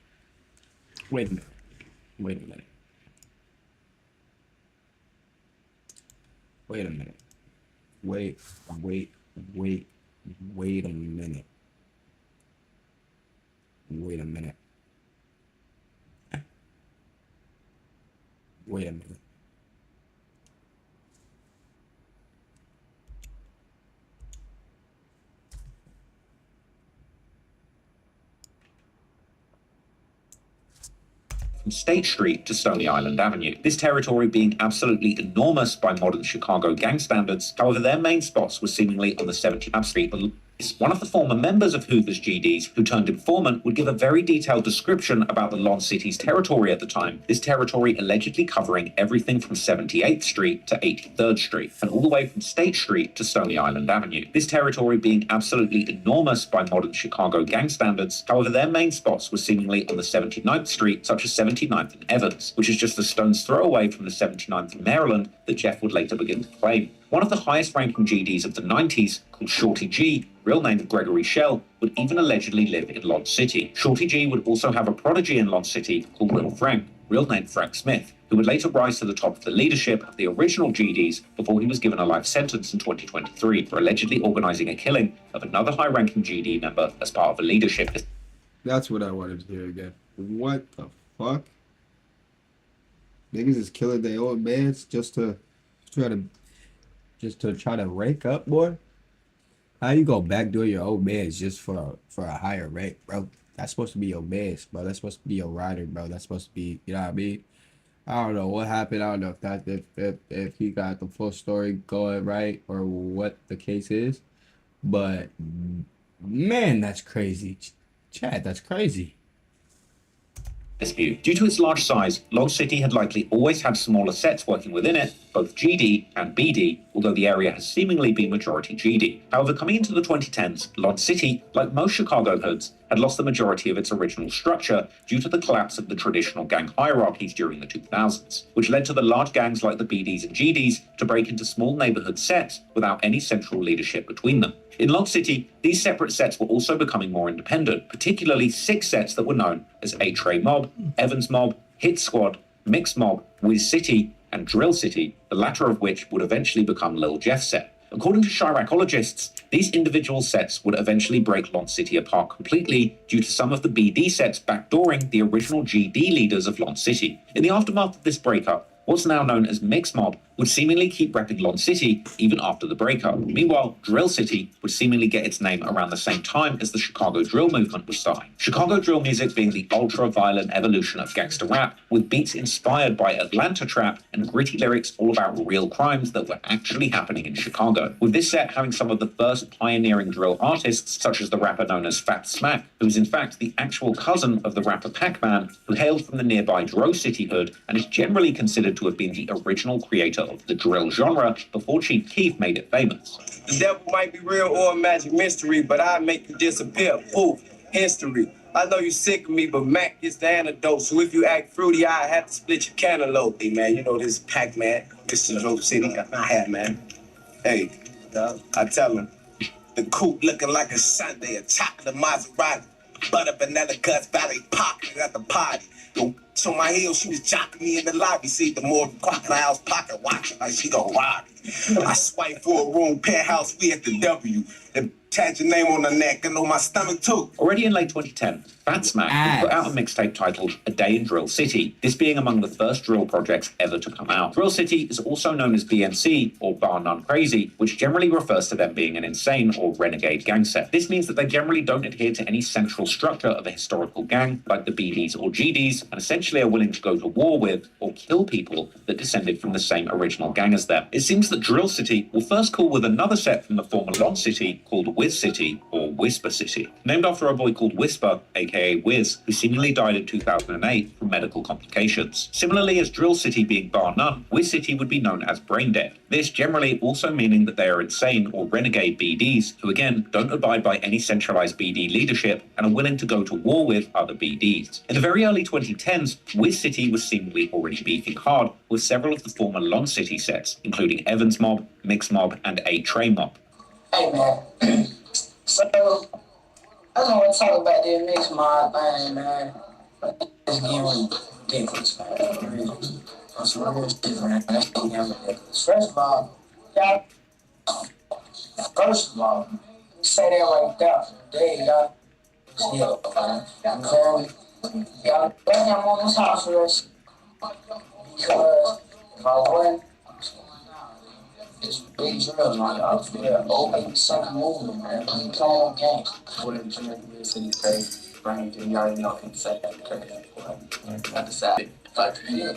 Wait a minute. Wait a minute. Wait a minute. Wait a minute. Wait a minute. Wait a minute. From State Street to Stony Island Avenue, this territory being absolutely enormous by modern Chicago gang standards, however their main spots were seemingly on the 70th Street. One of the former members of Hoover's GDs, who turned informant, would give a very detailed description about the Lod City's territory at the time, this territory allegedly covering everything from 78th Street to 83rd Street, and all the way from State Street to Stony Island Avenue. This territory being absolutely enormous by modern Chicago gang standards, however their main spots were seemingly on the 79th Street, such as 79th and Evans, which is just a stone's throw away from the 79th in Maryland that Jeff would later begin to claim. One of the highest-ranking GDs of the 90s, called Shorty G, real name Gregory Shell, would even allegedly live in Lod City. Shorty G would also have a prodigy in Lod City called Little Frank, real name Frank Smith, who would later rise to the top of the leadership of the original GDs before he was given a life sentence in 2023 for allegedly organizing a killing of another high-ranking GD member as part of a leadership. That's what I wanted to hear again. What the fuck? Niggas is killing their old mans just to try to rank up, boy. How you go backdoor your old mans just for a higher rank, bro? That's supposed to be your mans, bro. That's supposed to be your rider, bro. That's supposed to be, you know what I mean? I don't know what happened. I don't know if he got the full story going right or what the case is, but man, that's crazy. Chad, that's crazy. Dispute. Due to its large size, Lod City had likely always had smaller sets working within it, both GD and BD, although the area has seemingly been majority GD. However, coming into the 2010s, Lod City, like most Chicago hoods, had lost the majority of its original structure due to the collapse of the traditional gang hierarchies during the 2000s, which led to the large gangs like the BDs and GDs to break into small neighborhood sets without any central leadership between them. In Lod City, these separate sets were also becoming more independent, particularly 6 sets that were known as A-Tray Mob, Evans Mob, Hit Squad, Mix Mob, Wiz City, and Drill City, the latter of which would eventually become Lil Jeff's set. According to Chiracologists, these individual sets would eventually break Lod City apart completely due to some of the BD sets backdooring the original GD leaders of Lod City. In the aftermath of this breakup, what's now known as Mix Mob would seemingly keep repping Lon City even after the breakup. Meanwhile, Drill City would seemingly get its name around the same time as the Chicago drill movement was starting. Chicago drill music being the ultra-violent evolution of gangster rap, with beats inspired by Atlanta trap and gritty lyrics all about real crimes that were actually happening in Chicago. With this set having some of the first pioneering drill artists, such as the rapper known as Fat Smack, who is in fact the actual cousin of the rapper Pac-Man, who hailed from the nearby Dro City hood and is generally considered to have been the original creator of the drill genre before Chief Keef made it famous. The devil might be real or a magic mystery, but I make you disappear. Poof, history. I know you sick of me, but Mac is the antidote. So if you act fruity, I have to split your cantaloupe. Hey, man, you know this Pac-Man. This is Drove City. I have, man. Hey, I tell him. The coupe looking like a Sunday, a chocolate Maserati. Butter, vanilla, Gus Valley, pocket at the party. Yo, so my heels, she was jocking me in the lobby. See, the more crocodile's pocket watching like she gon' rob me. I swipe for a room, penthouse, we at the W. And tag your name on the neck and on my stomach too. Already in late 2010, Fat Smack put out a mixtape titled A Day in Drill City, this being among the first drill projects ever to come out. Drill City is also known as BNC, or Bar None Crazy, which generally refers to them being an insane or renegade gang set. This means that they generally don't adhere to any central structure of a historical gang, like the BDs or GDs, and essentially are willing to go to war with or kill people that descended from the same original gang as them. It seems that Drill City will first call with another set from the former Lon City called Wiz City, or Whisper City, named after a boy called Whisper, aka Wiz, who seemingly died in 2008 from medical complications. Similarly as Drill City being bar none, Wiz City would be known as Brain Dead. This generally also meaning that they are insane or renegade BDs who again don't abide by any centralized BD leadership and are willing to go to war with other BDs. In the very early 2010s, Wiz City was seemingly already beefing hard with several of the former Lon City sets, including Evans Mob, Mix Mob, and A-Tray Mob. Hey man, so I don't want to talk about that Mix Mob thing, man. It's getting ridiculous, man. It's real different, man. First of all, y'all, you say that right there. There y'all. Still, man. Y'all, bring him on this house arrest. Because if I win, it's big drill, man. Y'all feel open second movement, man. Come on, game. What in Jamaica City crazy? Bring it, you already know can say that crazy. I decided fuck you.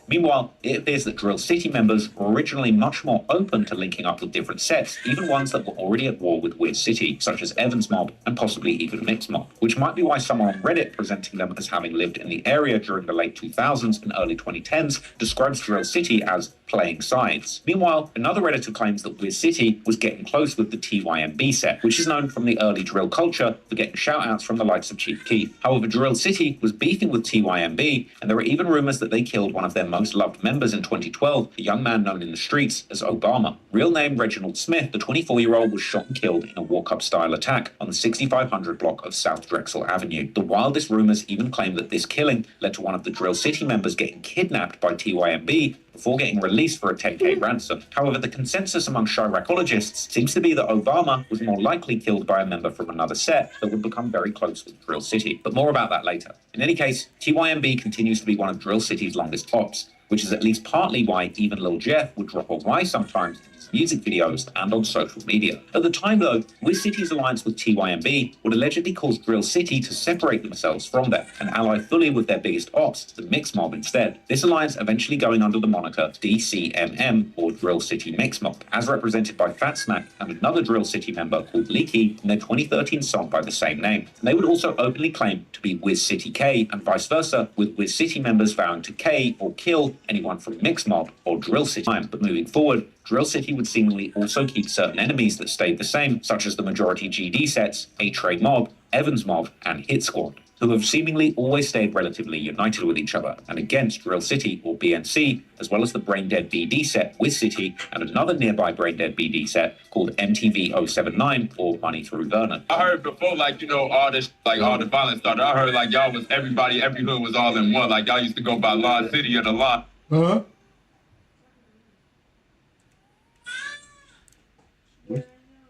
Meanwhile, it appears that Drill City members were originally much more open to linking up with different sets, even ones that were already at war with Weird City, such as Evans Mob and possibly even Mix Mob, which might be why someone on Reddit presenting them as having lived in the area during the late 2000s and early 2010s describes Drill City as playing sides. Meanwhile, another Redditor claims that Weird City was getting close with the TYMB set, which is known from the early drill culture for getting shout-outs from the likes of Chief Keef. However, Drill City was beefing with TYMB, and there are even rumors that they killed one of their most loved members in 2012, a young man known in the streets as Obama. Real name Reginald Smith, the 24-year-old was shot and killed in a walk-up style attack on the 6500 block of South Drexel Avenue. The wildest rumors even claim that this killing led to one of the Drill City members getting kidnapped by TYMB before getting released for a 10K ransom. However, the consensus among Chiracologists seems to be that Obama was more likely killed by a member from another set that would become very close with Drill City. But more about that later. In any case, TYMB continues to be one of Drill City's longest ops, which is at least partly why even Lil Jeff would drop a Y sometimes in his music videos and on social media. At the time though, Wiz City's alliance with TYMB would allegedly cause Drill City to separate themselves from them and ally fully with their biggest ops, the Mix Mob instead. This alliance eventually going under the moniker DCMM, or Drill City Mix Mob, as represented by Fat Smack and another Drill City member called Leaky in their 2013 song by the same name. And they would also openly claim to be Wiz City K and vice versa, with Wiz City members vowing to K or kill anyone from Mix Mob or Drill City. But moving forward, Drill City would seemingly also keep certain enemies that stayed the same, such as the majority GD sets, A-Tray Mob, Evans Mob, and Hit Squad, who have seemingly always stayed relatively united with each other and against Drill City or BNC, as well as the Brain Dead BD set Wiz City and another nearby Brain Dead BD set called MTV 079 or Money Through Vernon. I heard before, like, you know, all this, like, all the violence started. I heard, like, y'all was everybody, every hood was all in one. Like, y'all used to go by Lawn City or the Lawn. Huh?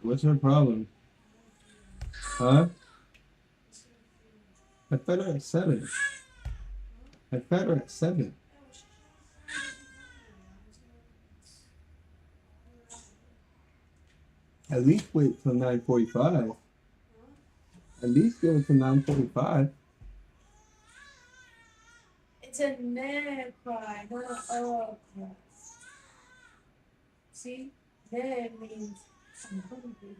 What's your problem? Huh? I thought I said it. I thought I said it. At least wait till 9:45. At least give it till 9:45. It's a neck cry, not a cry. See? Then means I'm hungry.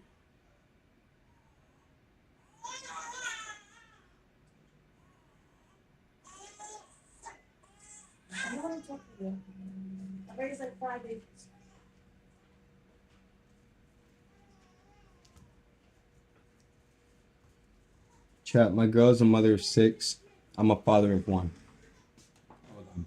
I don't want to talk to you. I bet it's like 5 days. Chat, my girl's a mother of 6. I'm a father of 1. Hold on.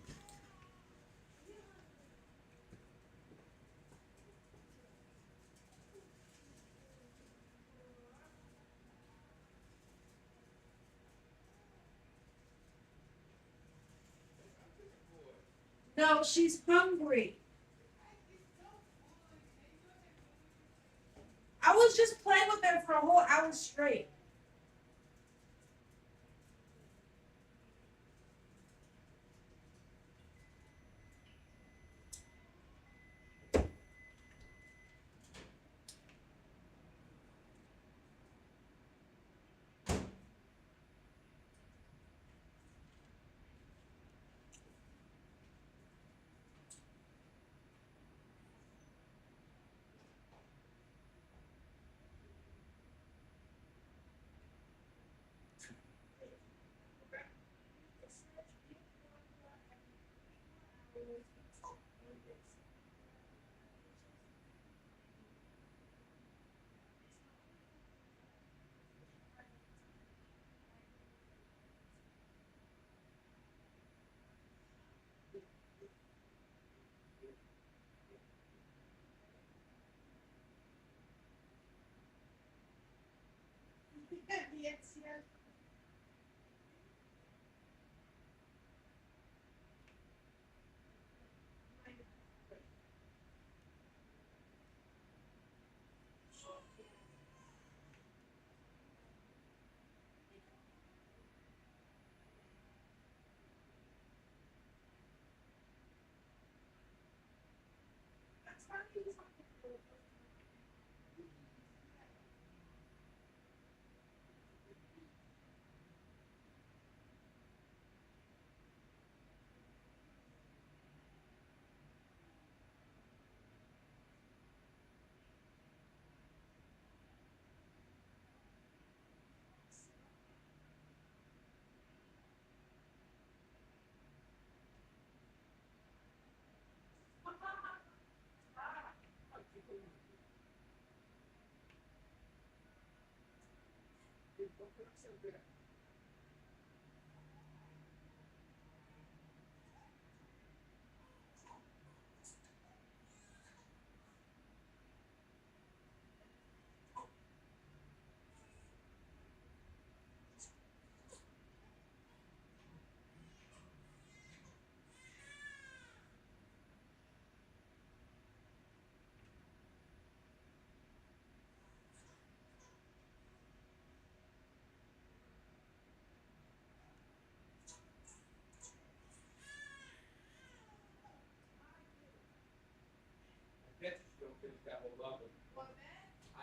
No, she's hungry. I was just playing with her for a whole hour straight.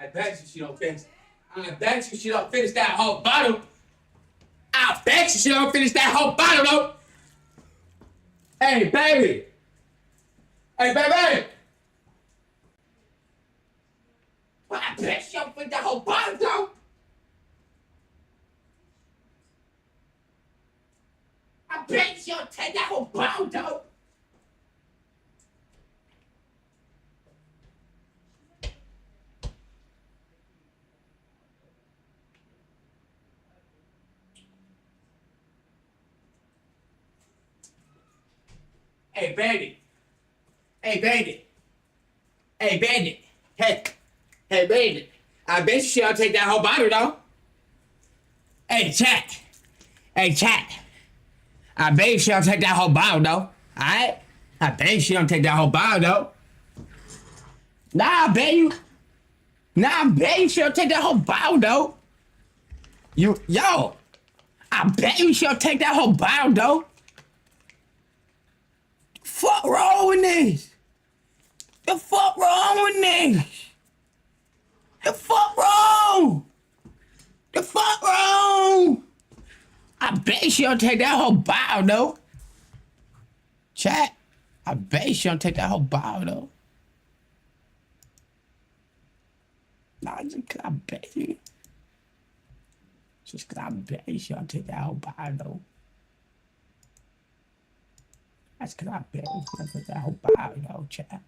I bet you she don't finish. I bet you she don't finish that whole bottle. I bet you she don't finish that whole bottle though. Hey baby. Hey baby. Well, I bet she don't finish that whole bottle though. I bet she don't take that whole bottle though. Hey, Bandit. Hey, Bandit. Hey, Bandit. Hey, Bandit. I bet you she don't take that whole bottle, though. Hey, chat. Hey, chat. I bet you she don't take that whole bottle, though. Alright? I bet you she don't take that whole bottle, though. Nah, I bet you. Nah, I bet you she don't take that whole bottle, though. Yo. I bet you she don't take that whole bottle, though. Fuck wrong with this? The fuck wrong with this? The fuck wrong? The fuck wrong? I bet she don't take that whole bottle though. Chat. I bet she don't take that whole bottle though. Nah, just cause I bet you. Just cause I bet she don't take that whole bottle though. That's cause I bet she don't take that whole bottle though, chat.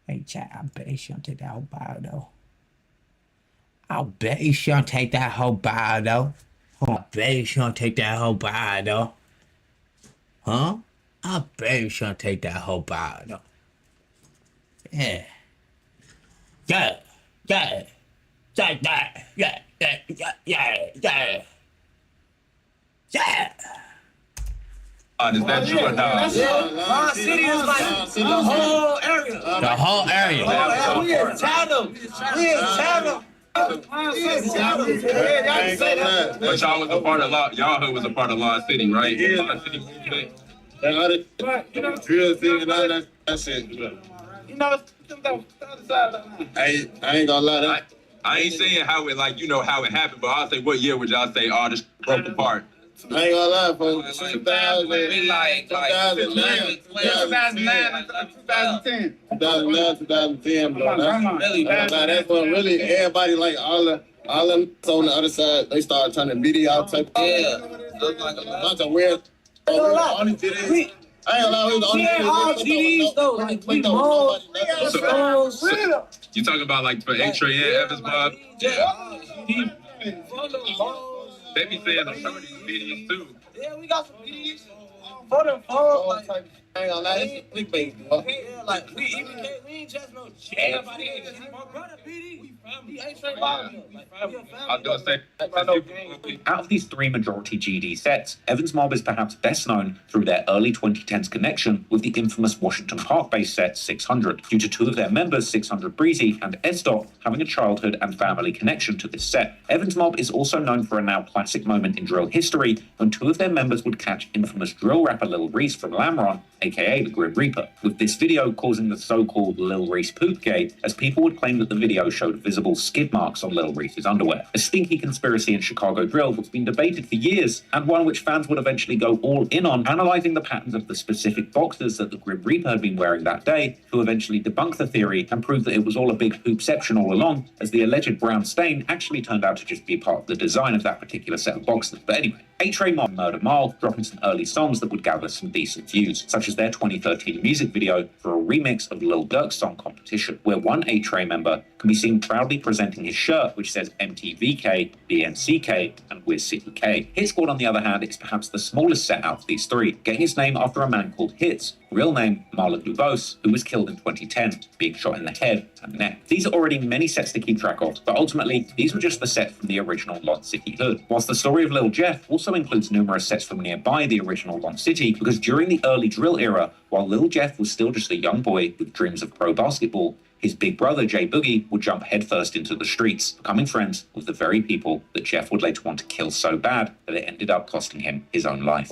Hey chat, I bet she don't take that whole bottle though. I bet she don't take that whole bottle though. I bet she don't take that whole bottle though. Huh? I bet she don't take that whole bottle though. Yeah. Yeah. Yeah. Yeah. Yeah. Yeah. Yeah. Yeah. Yeah. Yeah. Is that true or not? My city is like the whole area. The whole area. We in Chatham. We in Chatham. But y'all was a part of y'all hood was a part of Law City, right? Yeah. Law City movement. Drill thing and all that shit. You know, I ain't gonna lie. I ain't saying how it how it happened, but I'll say what year would y'all say all this broke apart? I ain't gonna lie, folks. 2009, 2010. 2010, bro. That's when really everybody, like all them on the other side, they started turning video type. Yeah. Look like a bunch of weird. I ain't gonna lie, we was the only GDs though. Like we mold. You talking about like for X-Ray and Evans Bob? Yeah. They be saying some of these videos too. Yeah, we got some videos. For them folks, like, I ain't gonna lie, this is clickbait, bro. yeah, like we ain't just no jail. My brother PD, he ain't straight bottom. I was gonna say, Out of these three majority GD sets, Evans Mob is perhaps best known through their early 2010s connection with the infamous Washington Park-based set 600, due to two of their members, 600 Breezy and Esdot, having a childhood and family connection to this set. Evans Mob is also known for a now classic moment in drill history when two of their members would catch infamous drill rapper Lil Reese from Lamron, aka the Grim Reaper, with this video causing the so-called Lil Reese poop gate, as people would claim that the video showed visible skid marks on Lil Reese's underwear. A stinky conspiracy in Chicago drill that's been debated for years, and one which fans would eventually go all in on, analysing the patterns of the specific boxers that the Grim Reaper had been wearing that day, to eventually debunk the theory and prove that it was all a big poopception all along, as the alleged brown stain actually turned out to just be part of the design of that particular set of boxers. But anyway, A-Tray Mob Murder Mile dropping some early songs that would gather some decent views, such as their 2013 music video for a remix of Lil Durk's song Competition, where one A-Tray member can be seen proudly presenting his shirt which says MTVK, BNCK, and We're City K. Hit Squad, on the other hand, is perhaps the smallest set out of these three, getting its name after a man called Hits, real name Marlon Dubose, who was killed in 2010, being shot in the head and neck. These are already many sets to keep track of, but ultimately, these were just the set from the original Lon City hood. Whilst the story of Lil Jeff also includes numerous sets from nearby the original Lon City, because during the early drill era, while Lil Jeff was still just a young boy with dreams of pro basketball, his big brother Jay Boogie would jump headfirst into the streets, becoming friends with the very people that Jeff would later want to kill so bad that it ended up costing him his own life.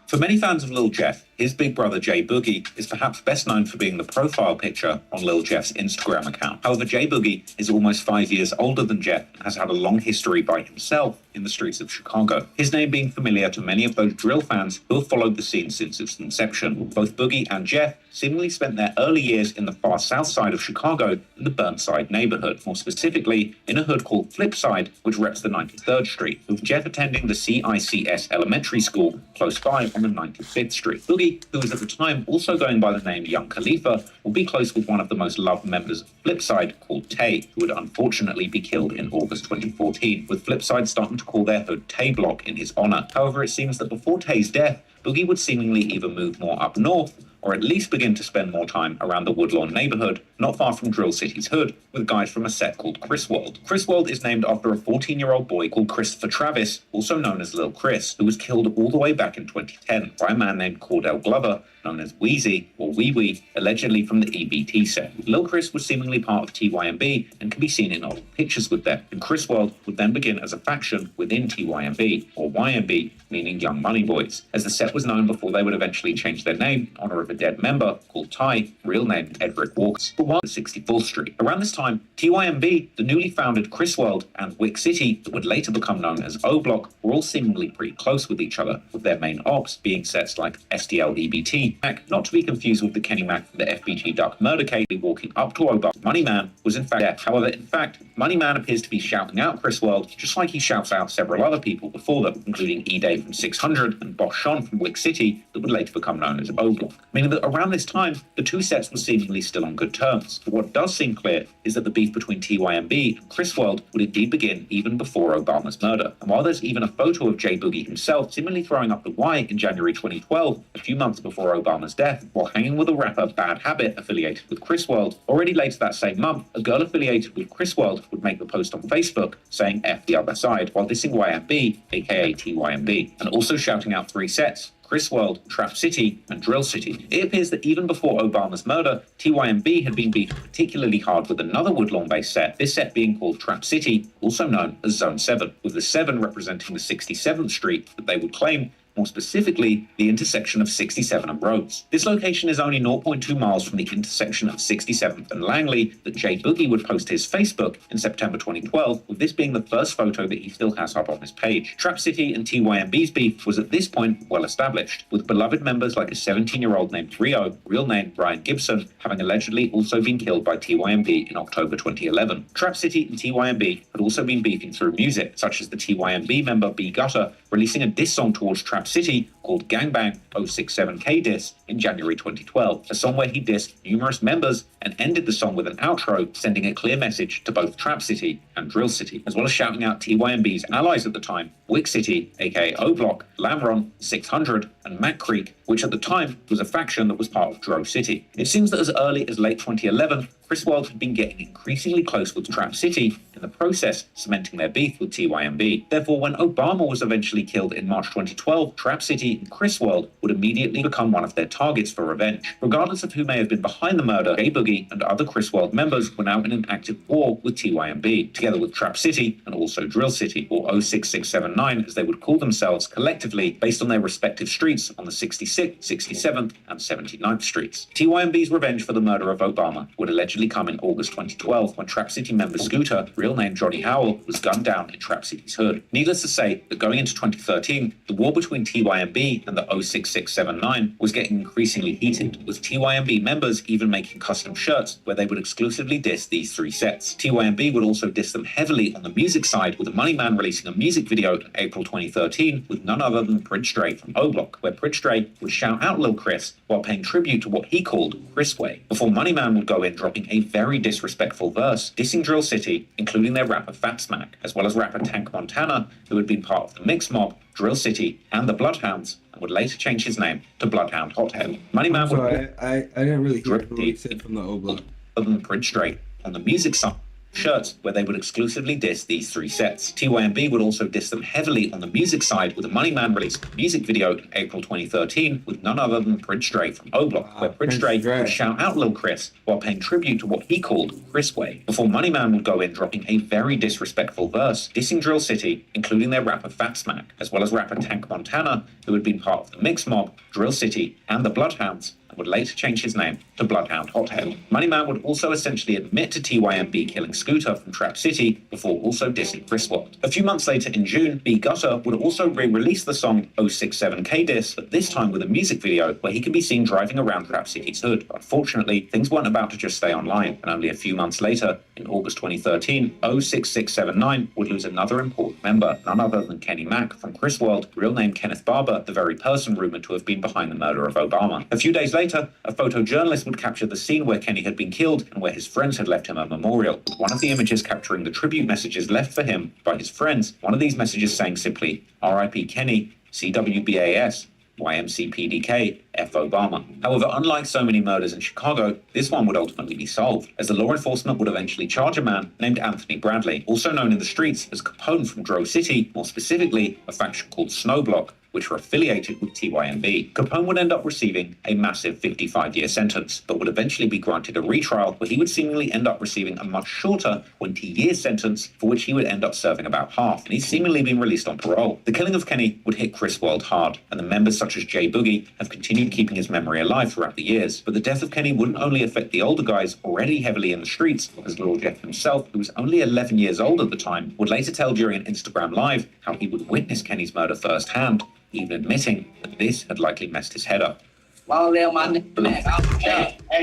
For many fans of Lil Jeff, his big brother Jay Boogie is perhaps best known for being the profile picture on Lil Jeff's Instagram account. However, Jay Boogie is almost 5 years older than Jeff and has had a long history by himself in the streets of Chicago, his name being familiar to many of those drill fans who have followed the scene since its inception. Both Boogie and Jeff seemingly spent their early years in the far south side of Chicago in the Burnside neighborhood, more specifically in a hood called Flipside, which reps the 93rd Street, with Jeff attending the CICS elementary school close by on the 95th Street. Boogie, who was at the time also going by the name Young Khalifa, will be close with one of the most loved members of Flipside called Tay, who would unfortunately be killed in August 2014, with Flipside starting to call their hood Tay Block in his honor. However, it seems that before Tay's death, Boogie would seemingly either move more up north or at least begin to spend more time around the Woodlawn neighborhood, not far from Drill City's hood, with guys from a set called Chrisworld. Chrisworld is named after a 14-year-old boy called Christopher Travis, also known as Lil Chris, who was killed all the way back in 2010 by a man named Cordell Glover, known as Wheezy or Wee Wee, allegedly from the EBT set. Lil Chris was seemingly part of TYMB and can be seen in old pictures with them, and Chrisworld would then begin as a faction within TYMB, or YMB, meaning Young Money Boys, as the set was known before they would eventually change their name in honor of a dead member called Ty, real name Edric Walker, who was 64th Street. Around this time, TYMB, the newly founded Chrisworld, and Wick City, that would later become known as O Block, were all seemingly pretty close with each other, with their main ops being sets like STL EBT, not to be confused with the Kenny Mac from the FBG Duck murder case. Walking up to Obama, Moneyman was in fact dead. However, in fact, Moneyman appears to be shouting out Chrisworld, just like he shouts out several other people before them, including E-Day from 600 and Boss Sean from Wick City, that would later become known as O Block. Meaning that around this time, the two sets were seemingly still on good terms. But what does seem clear is that the beef between TYMB and Chrisworld would indeed begin even before Obama's murder. And while there's even a photo of J Boogie himself seemingly throwing up the Y in January 2012, a few months before Obama's death, while hanging with a rapper Bad Habit affiliated with Chrisworld, already later that same month, a girl affiliated with Chrisworld would make the post on Facebook saying F the other side, while dissing YMB, aka TYMB, and also shouting out three sets: Chrisworld, Trap City, and Drill City. It appears that even before Obama's murder, TYMB had been beefed particularly hard with another Woodlawn-based set, this set being called Trap City, also known as Zone 7, with the 7 representing the 67th Street that they would claim, more specifically, the intersection of 67 and Rhodes. This location is only 0.2 miles from the intersection of 67th and Langley that J Boogie would post to his Facebook in September 2012, with this being the first photo that he still has up on his page. Trap City and TYMB's beef was at this point well established, with beloved members like a 17-year-old named Rio, real name Brian Gibson, having allegedly also been killed by TYMB in October 2011. Trap City and TYMB had also been beefing through music, such as the TYMB member B Gutter releasing a diss song towards Trap City called Gangbang 067K Diss in January 2012, a song where he dissed numerous members and ended the song with an outro, sending a clear message to both Trap City and Drill City, as well as shouting out TYMB's allies at the time, Wick City, aka O Block, Lamron, 600, and Mac Creek, which at the time was a faction that was part of Dro City. It seems that as early as late 2011, Chrisworld had been getting increasingly close with Trap City, in the process cementing their beef with TYMB. Therefore, when Obama was eventually killed in March 2012, Trap City and Chrisworld would immediately become one of their targets for revenge. Regardless of who may have been behind the murder, J Boogie and other Chrisworld members were now in an active war with TYMB, together with Trap City and also Drill City, or 06679 as they would call themselves collectively, based on their respective streets on the 66th, 67th, and 79th streets. TYMB's revenge for the murder of Obama would allegedly come in August 2012, when Trap City member Scooter, real name Johnny Howell, was gunned down in Trap City's hood. Needless to say that going into 2013, the war between TYMB and the 06679 was getting increasingly heated, with TYMB members even making custom shirts where they would exclusively diss these three sets. TYMB would also diss them heavily on the music side, with the Moneyman releasing a music video in April 2013 with none other than Prince Dre from O Block, where Prince Dre would shout out Lil Chris while paying tribute to what he called Chris Way, before Moneyman would go in dropping a very disrespectful verse, dissing Drill City, including their rapper Fat Smack, as well as rapper Tank Montana, who had been part of the Mix Mob, Drill City, and the Bloodhounds, and would later change his name to Bloodhound Hothead. Moneyman would... I didn't really hear what he said from the O Block. Other than Prince Dre on the music side, shirts where they would exclusively diss these three sets. TYMB would also diss them heavily on the music side, with the Moneyman releasing a music video in April 2013 with none other than Prince Dre from O Block, where Prince Dre would shout out Lil Chris while paying tribute to what he called Chris Way, before Moneyman would go in dropping a very disrespectful verse, dissing Drill City, including their rapper Fat Smack, as well as rapper Tank Montana, who had been part of the Mix Mob, Drill City, and the Bloodhounds, and would later change his name to Bloodhound Hothead. Moneyman would also essentially admit to TYMB killing Scooter from Trap City before also dissing Chrisworld. A few months later in June, B Gutter would also re-release the song 067K Diss, but this time with a music video where he can be seen driving around Trap City's hood. Unfortunately, things weren't about to just stay online, and only a few months later, in August 2013, 06679 would lose another important member, none other than Kenny Mac from Chrisworld, real name Kenneth Barber, the very person rumored to have been behind the murder of Obama. A few days later, a photojournalist would capture the scene where Kenny had been killed and where his friends had left him a memorial, with one of the images capturing the tribute messages left for him by his friends, one of these messages saying simply, RIP Kenny, CWBAS, YMCPDK, F. Obama. However, unlike so many murders in Chicago, this one would ultimately be solved, as the law enforcement would eventually charge a man named Anthony Bradley, also known in the streets as Capone from Grove City, more specifically a faction called Snowblock, which were affiliated with TYMB. Capone would end up receiving a massive 55-year sentence, but would eventually be granted a retrial where he would seemingly end up receiving a much shorter 20-year sentence, for which he would end up serving about half, and he's seemingly been released on parole. The killing of Kenny would hit Chris World hard, and the members such as Jay Boogie have continued keeping his memory alive throughout the years. But the death of Kenny wouldn't only affect the older guys already heavily in the streets, as Lil Jeff himself, who was only 11 years old at the time, would later tell during an Instagram Live how he would witness Kenny's murder firsthand, even admitting that this had likely messed his head up. Hey,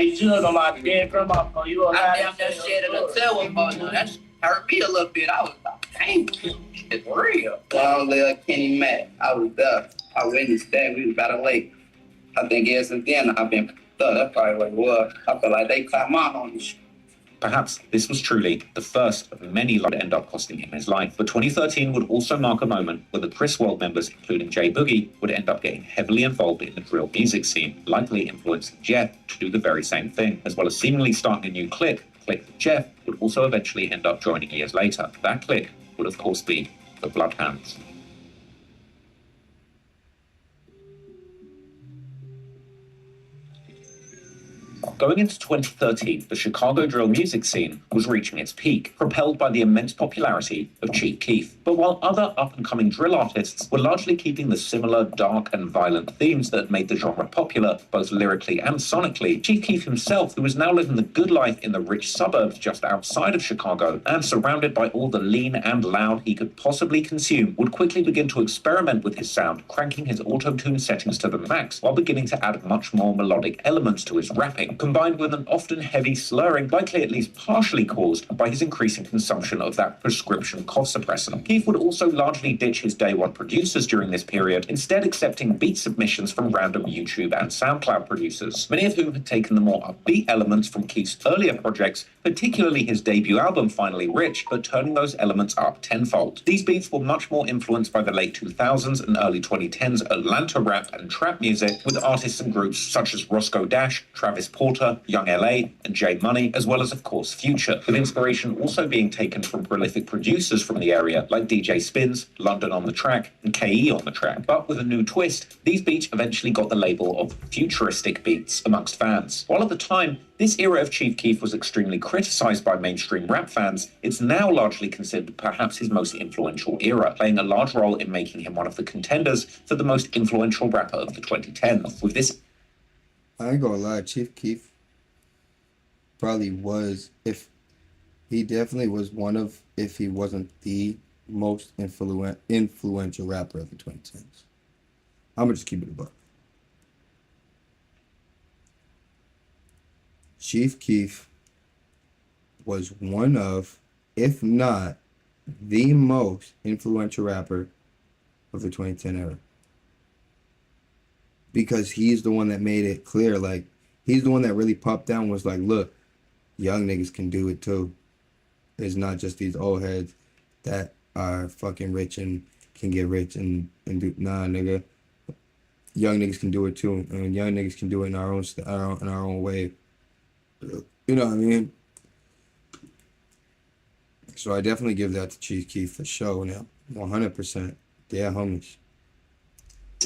you know my dead grandma, you alive? I damn that shit in the telephone. That hurt me a little bit. I was like, dang, it's real. Well, little Kenny Mac, I was there. I witnessed that. We was about to lake. I think ever since then I've been that's probably what it was. I feel like they clapped my on this shit. Perhaps this was truly the first of many that would end up costing him his life. But 2013 would also mark a moment where the Chris World members, including Jay Boogie, would end up getting heavily involved in the drill music scene, likely influencing Jeff to do the very same thing, as well as seemingly starting a new clique that Jeff would also eventually end up joining years later. That clique would of course be the Bloodhounds. Going into 2013, the Chicago drill music scene was reaching its peak, propelled by the immense popularity of Chief Keef. But while other up-and-coming drill artists were largely keeping the similar dark and violent themes that had made the genre popular, both lyrically and sonically, Chief Keef himself, who was now living the good life in the rich suburbs just outside of Chicago, and surrounded by all the lean and loud he could possibly consume, would quickly begin to experiment with his sound, cranking his auto-tune settings to the max, while beginning to add much more melodic elements to his rapping, combined with an often heavy slurring, likely at least partially caused by his increasing consumption of that prescription cough suppressant. Keef would also largely ditch his day one producers during this period, instead accepting beat submissions from random YouTube and SoundCloud producers, many of whom had taken the more upbeat elements from Keef's earlier projects, particularly his debut album Finally Rich, but turning those elements up tenfold. These beats were much more influenced by the late 2000s and early 2010s Atlanta rap and trap music, with artists and groups such as Roscoe Dash, Travis Porter, Young LA, and J Money, as well as of course Future, with inspiration also being taken from prolific producers from the area like DJ Spins, London on the Track, and KE on the Track. But with a new twist, these beats eventually got the label of futuristic beats amongst fans. While at the time, this era of Chief Keef was extremely criticized by mainstream rap fans, it's now largely considered perhaps his most influential era, playing a large role in making him one of the contenders for the most influential rapper of the 2010s. With this, I ain't gonna lie, Chief Keef probably was, if he definitely was one of, if he wasn't the most influential rapper of the 2010s. I'm gonna just keep it a buck. Chief Keef was one of, if not the most influential rapper of the 2010 era. Because he's the one that made it clear, like, he's the one that really popped down, was like, look, young niggas can do it too. It's not just these old heads that are fucking rich and can get rich and do, nah, nigga. Young niggas can do it too, and young niggas can do it in our own way. You know what I mean? So I definitely give that to Chief Keef for sure now. 100%. They're homies.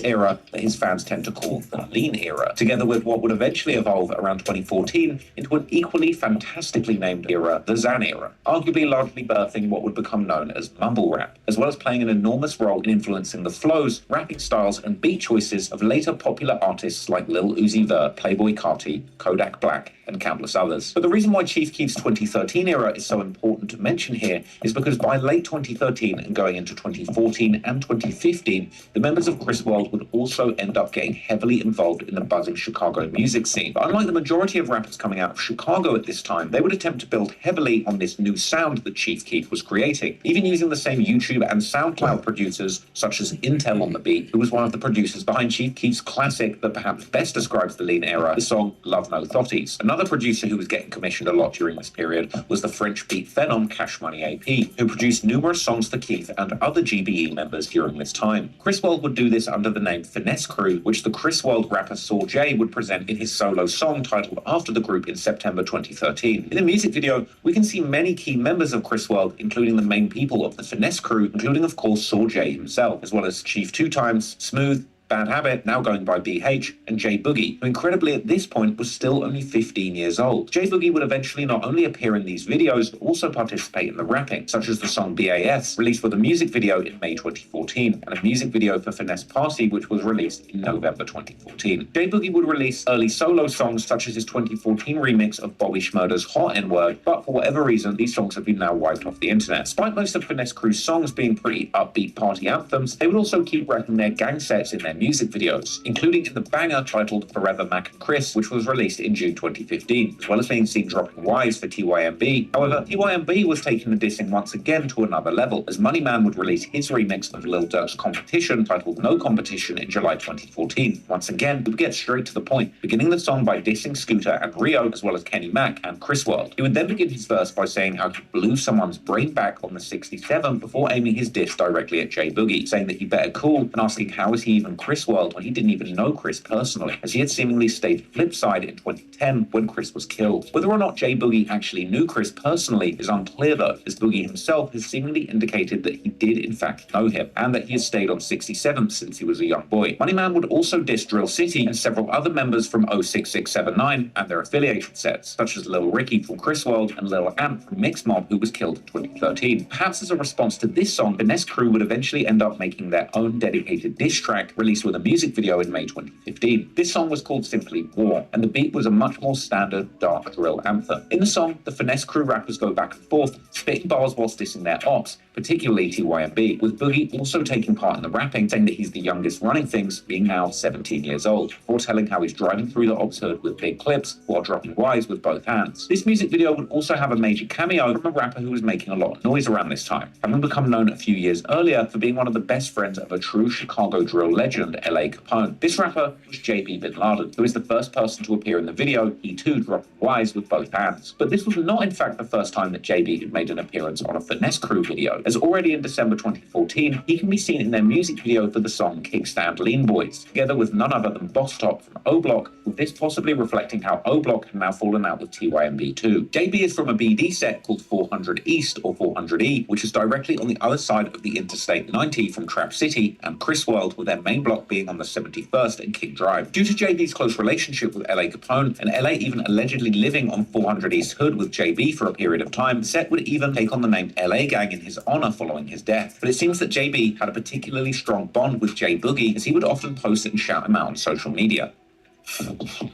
Era that his fans tend to call the lean era, together with what would eventually evolve around 2014 into an equally fantastically named era, the Zan era, arguably largely birthing what would become known as mumble rap, as well as playing an enormous role in influencing the flows, rapping styles, and beat choices of later popular artists like Lil Uzi Vert, Playboi Carti, Kodak Black, and countless others. But the reason why Chief Keef's 2013 era is so important to mention here is because by late 2013 and going into 2014 and 2015, the members of Chris World would also end up getting heavily involved in the buzzing Chicago music scene. But unlike the majority of rappers coming out of Chicago at this time, they would attempt to build heavily on this new sound that Chief Keef was creating, even using the same YouTube and SoundCloud producers such as Intel on the beat, who was one of the producers behind Chief Keef's classic that perhaps best describes the lean era, the song Love No Thotties. Another producer who was getting commissioned a lot during this period was the French beat phenom Cash Money AP, who produced numerous songs for Keith and other GBE members during this time. Chris World would do this under the name Finesse Crew, which the Chris World rapper Saul J would present in his solo song titled after the group in September 2013. In the music video, we can see many key members of Chris World, including the main people of the Finesse Crew, including of course Saul J himself, as well as Chief 2 Times, Smooth, Bad Habit, now going by BH, and J Boogie, who incredibly at this point was still only 15 years old. J Boogie would eventually not only appear in these videos, but also participate in the rapping, such as the song BAS, released with a music video in May 2014, and a music video for Finesse Party, which was released in November 2014. J Boogie would release early solo songs, such as his 2014 remix of Bobby Shmurda's Hot N-Word, but for whatever reason, these songs have been now wiped off the internet. Despite most of Finesse Crew's songs being pretty upbeat party anthems, they would also keep wrecking their gang sets in their music videos, including in the banger titled Forever Mac and Chris, which was released in June 2015, as well as being seen dropping Wise for TYMB. However, TYMB was taking the dissing once again to another level, as Money Man would release his remix of Lil Durk's Competition titled No Competition in July 2014. Once again, we would get straight to the point, beginning the song by dissing Scooter and Rio, as well as Kenny Mac and Chris World. He would then begin his verse by saying how he blew someone's brain back on the 67 before aiming his diss directly at J Boogie, saying that he better cool and asking how is he even Chris World when he didn't even know Chris personally, as he had seemingly stayed flipside in 2010 when Chris was killed. Whether or not J Boogie actually knew Chris personally is unclear though, as Boogie himself has seemingly indicated that he did in fact know him, and that he has stayed on 67 since he was a young boy. Money Man would also diss Drill City and several other members from 06679 and their affiliated sets, such as Lil Ricky from Chris World and Lil Ant from Mix Mob, who was killed in 2013. Perhaps as a response to this song, Finesse Crew would eventually end up making their own dedicated diss track, released with a music video in May 2015. This song was called simply War, and the beat was a much more standard dark drill anthem. In the song, the Finesse Crew rappers go back and forth, spitting bars whilst dissing their ops, particularly TYMB, with Boogie also taking part in the rapping, saying that he's the youngest running things, being now 17 years old, foretelling how he's driving through the ops hood with big clips while dropping Wise with both hands. This music video would also have a major cameo from a rapper who was making a lot of noise around this time, having become known a few years earlier for being one of the best friends of a true Chicago drill legend, LA Capone. This rapper was JB Bin Laden, who is the first person to appear in the video, he too dropped Wise with both hands. But this was not in fact the first time that JB had made an appearance on a Finesse Crew video, as already in December 2014, he can be seen in their music video for the song Kickstand Lean Boys, together with none other than Boss Top from O Block, with this possibly reflecting how O Block had now fallen out with TYMB too. JB is from a BD set called 400 East or 400E, which is directly on the other side of the Interstate 90 from Trap City, and Chris World, with their main block being on the 71st and King Drive. Due to JB's close relationship with LA Capone, and LA even allegedly living on 400 East Hood with JB for a period of time, the set would even take on the name LA Gang in his honor following his death. But it seems that JB had a particularly strong bond with J Boogie, as he would often post it and shout him out on social media.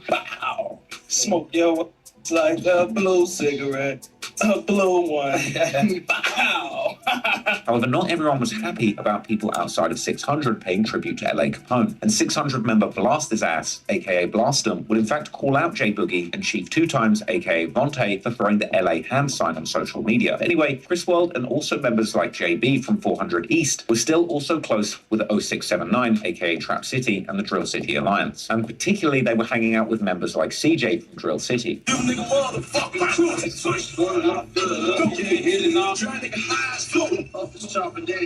Wow. Smoke yo, it's like a blue cigarette, a blue one. Wow. However, not everyone was happy about people outside of 600 paying tribute to LA Capone, and 600 member Blast His Ass, aka Blastum, would in fact call out J Boogie and Chief 2 Times, aka Vontae, for throwing the LA hand sign on social media. But anyway, Chris World and also members like JB from 400 East were still also close with 0679, aka Trap City, and the Drill City Alliance, and particularly they were hanging out with members like CJ from Drill City.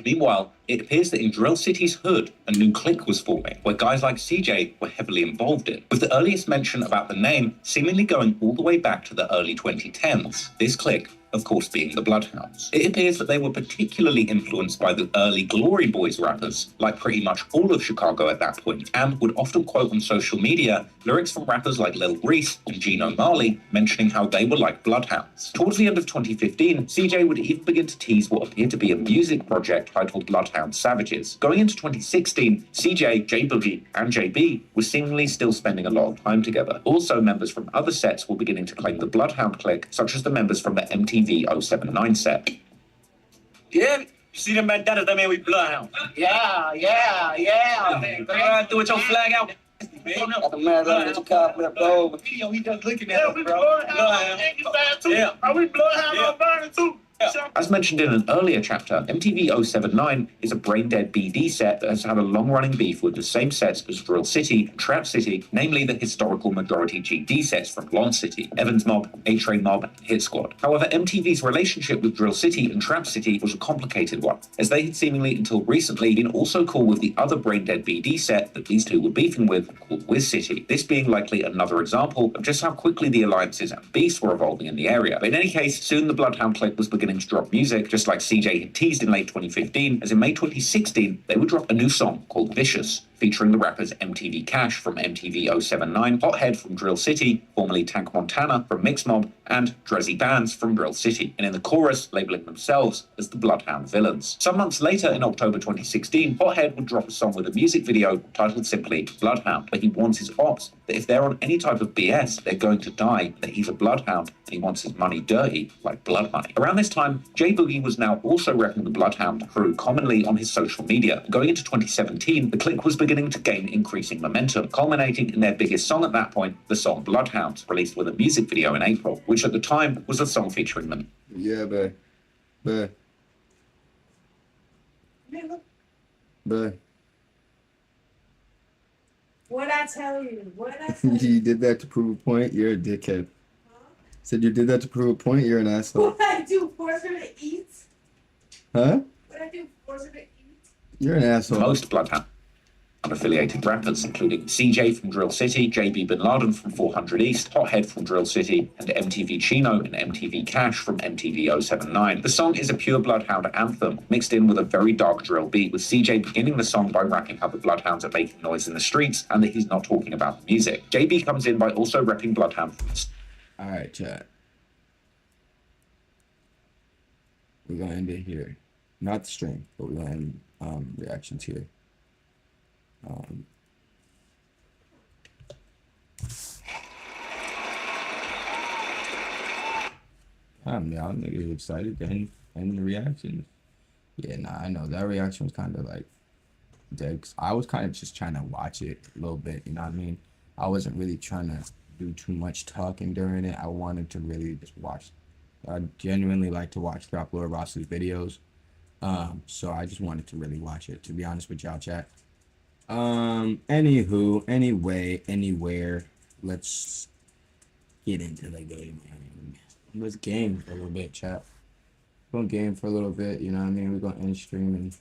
Meanwhile, it appears that in Drill City's hood, a new clique was forming, where guys like CJ were heavily involved in, with the earliest mention about the name seemingly going all the way back to the early 2010s. This clique, of course, being the Bloodhounds. It appears that they were particularly influenced by the early Glory Boys rappers, like pretty much all of Chicago at that point, and would often quote on social media lyrics from rappers like Lil Reese and Gino Marley, mentioning how they were like Bloodhounds. Towards the end of 2015, CJ would even begin to tease what appeared to be a music project titled Bloodhound Savages. Going into 2016, CJ, J Boogie, and JB were seemingly still spending a lot of time together. Also, members from other sets were beginning to claim the Bloodhound clique, such as the members from the MTV 079 set. Yeah, you see them bandanas, that mean we Bloodhound. Yeah. Go ahead, do it your flag out. Got the man running with your car flipped over. Video, he just looking at us, bro. Bloodhound. Yeah. Are we Bloodhound on burning too? As mentioned in an earlier chapter, MTV 079 is a brain-dead BD set that has had a long-running beef with the same sets as Drill City and Trap City, namely the historical majority GD sets from Blonde City, Evans Mob, A-Train Mob, and Hit Squad. However, MTV's relationship with Drill City and Trap City was a complicated one, as they had seemingly until recently been also cool with the other brain-dead BD set that these two were beefing with, called Wiz City. This being likely another example of just how quickly the alliances and beefs were evolving in the area. But in any case, soon the Bloodhound clique was beginning to drop music, just like CJ had teased in late 2015, as in May 2016, they would drop a new song called Vicious, featuring the rappers MTV Cash from MTV 079, Hothead from Drill City, formerly Tank Montana from Mix Mob, and Drezzy Bands from Drill City, and in the chorus, labeling themselves as the Bloodhound Villains. Some months later, in October 2016, Hothead would drop a song with a music video titled simply Bloodhound, where he warns his ops that if they're on any type of BS, they're going to die, that he's a bloodhound, and he wants his money dirty, like blood money. Around this time, J Boogie was now also repping the Bloodhound crew commonly on his social media. Going into 2017, the clique was beginning to gain increasing momentum, culminating in their biggest song at that point, the song Bloodhounds, released with a music video in April, which at the time was a song featuring them. Yeah, but What'd I tell you? What did I tell you? you did that to prove a point. You're a dickhead. Said you did that to prove a point. You're an asshole. What I do? Force her to eat? Huh? What I do? Force her to eat? You're an asshole. Most Bloodhound affiliated rappers, including CJ from Drill City, JB Bin Laden from 400 East, Hothead from Drill City, and MTV Chino and MTV Cash from MTV 079. The song is a pure Bloodhound anthem, mixed in with a very dark drill beat, with CJ beginning the song by rapping how the Bloodhounds are making noise in the streets and that he's not talking about the music. JB comes in by also repping Bloodhound. Alright, chat. We're gonna end it here. Not the stream, but we're gonna end reactions here. Y'all niggas excited to end the reactions. Yeah, nah, I know that reaction was kind of like dead. 'Cause I was kind of just trying to watch it a little bit, you know what I mean? I wasn't really trying to do too much talking during it. I wanted to really just watch. I genuinely like to watch Drop Lord Ross's videos. So I just wanted to really watch it, to be honest with y'all, chat. Anywho, anyway, anywhere, let's get into the game. Let's game for a little bit, chat. We're gonna game for a little bit, you know what I mean? We're gonna end stream in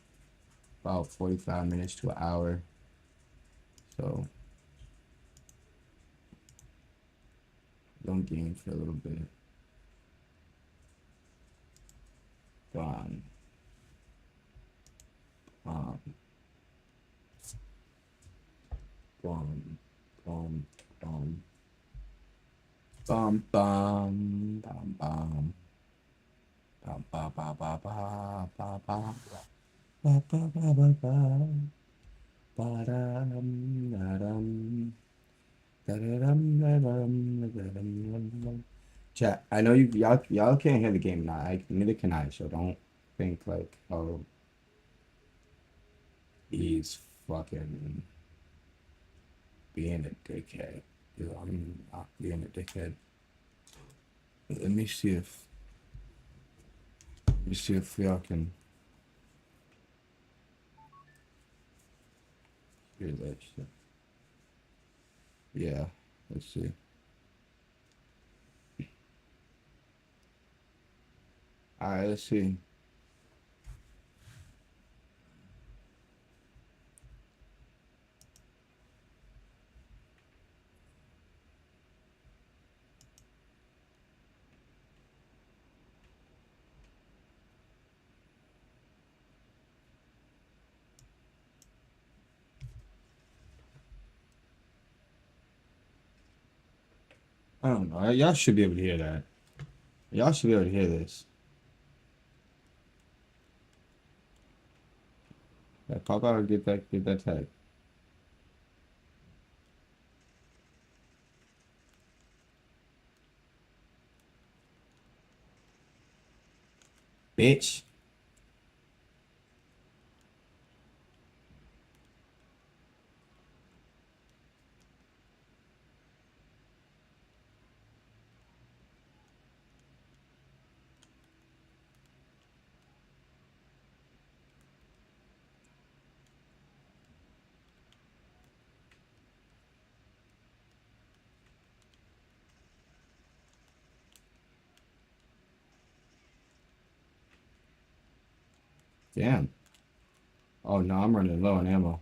about 45 minutes to an hour. So, we're gonna game for a little bit. Boom, boom, boom. Bum bum bum bum bum ba ba ba ba ba ba ba ba ba ba ba ba dum da dum da dum da dum. Chat, I know y'all can't hear the game now. Neither can I, so don't think like, oh, he's fucking being a dickhead. I'm not being a dickhead. Let me see if y'all can hear that shit. Yeah, let's see. Alright, let's see. I don't know. Y'all should be able to hear that. Y'all should be able to hear this. Yeah, pop out and get that tag. Bitch. Damn. Oh no, I'm running low on ammo.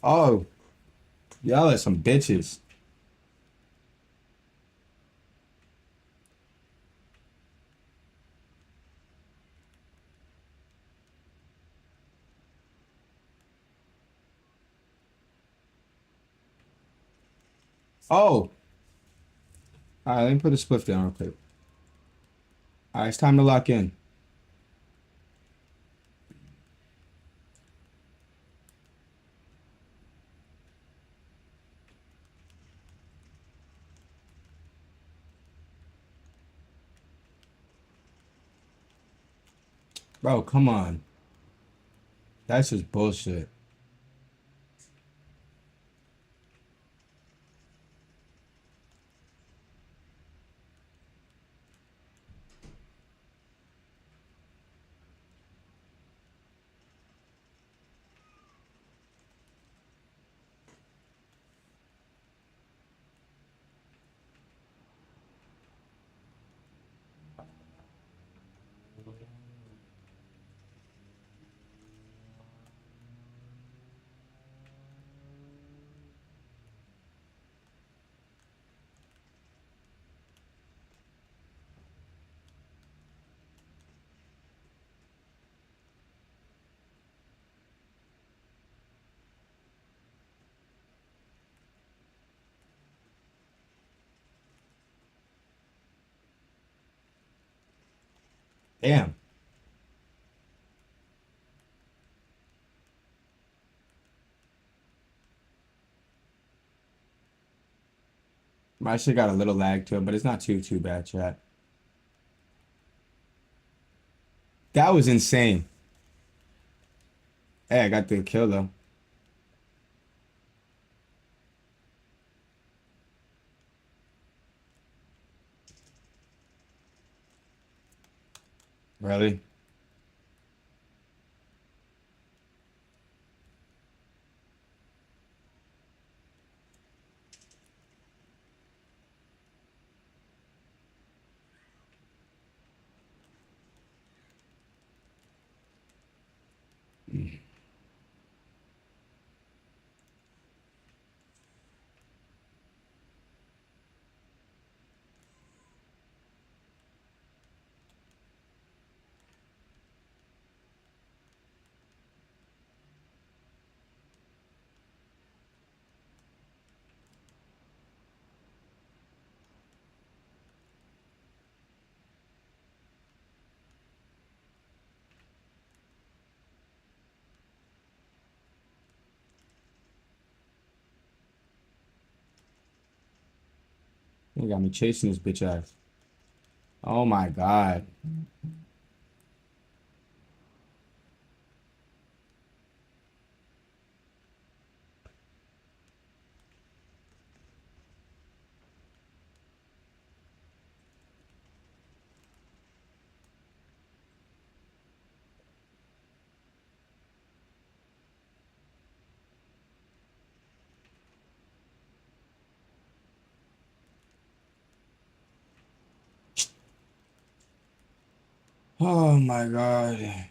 Oh, y'all are some bitches. Oh. All right, let me put the spliff down real quick. All right, it's time to lock in. Bro, come on. That's just bullshit. Damn. My shit got a little lag to it, but it's not too bad, chat. That was insane. Hey, I got the kill though. Really? You got me chasing this bitch ass. Oh my God. Oh my God.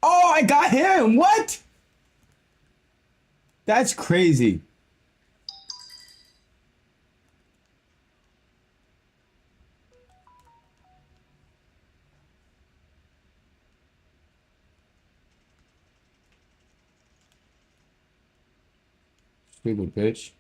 Oh, I got him. What? That's crazy. Stupid bitch.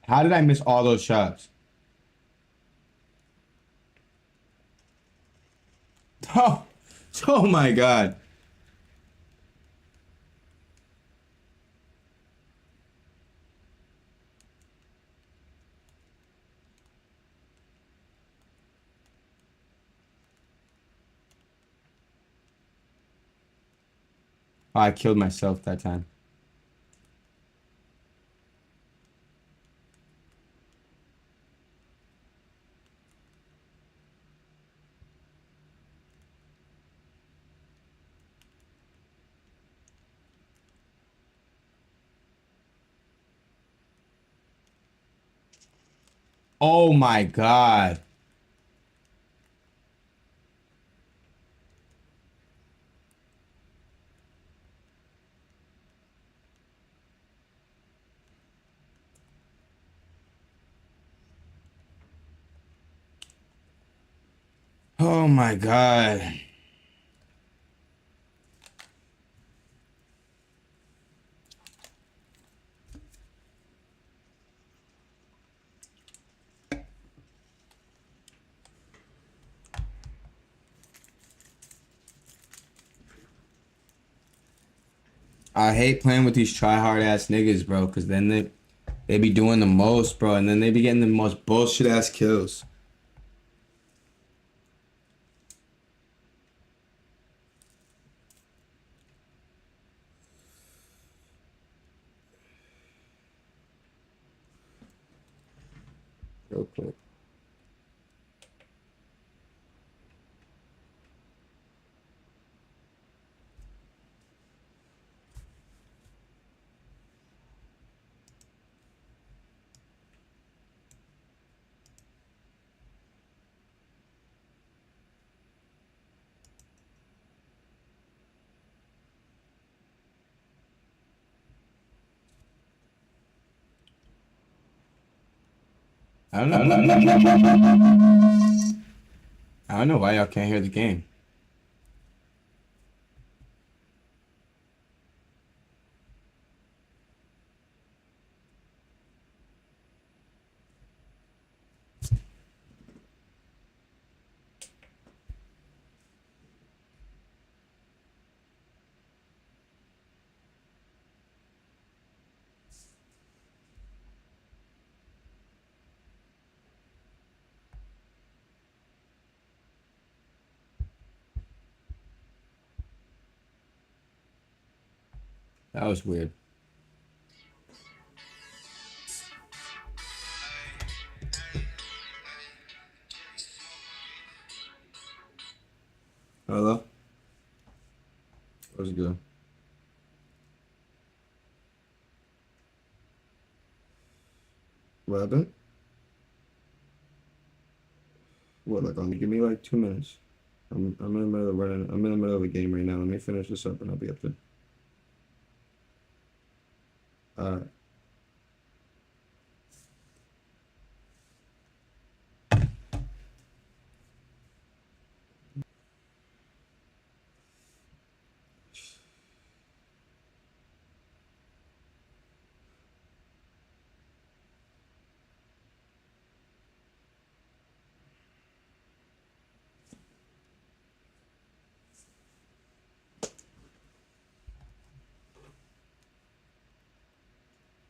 How did I miss all those shots? Oh, oh my God. Oh, I killed myself that time. Oh my God. Oh my God. I hate playing with these try hard ass niggas, bro, because then they be doing the most, bro, and then they be getting the most bullshit ass kills. Real quick. I don't know why y'all can't hear the game. That was weird. Hello? What's good? What happened? What, like, give me like 2 minutes. I'm in the middle of running. I'm in the middle of a game right now. Let me finish this up and I'll be up there. Alright.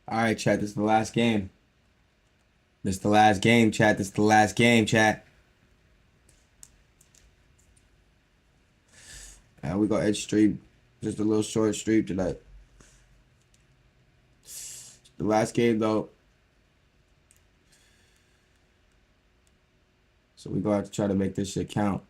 Alright, chat. This is the last game. This is the last game, chat. This is the last game, chat. We got edge stream. Just a little short stream tonight. The last game, though. So we gonna have to try to make this shit count.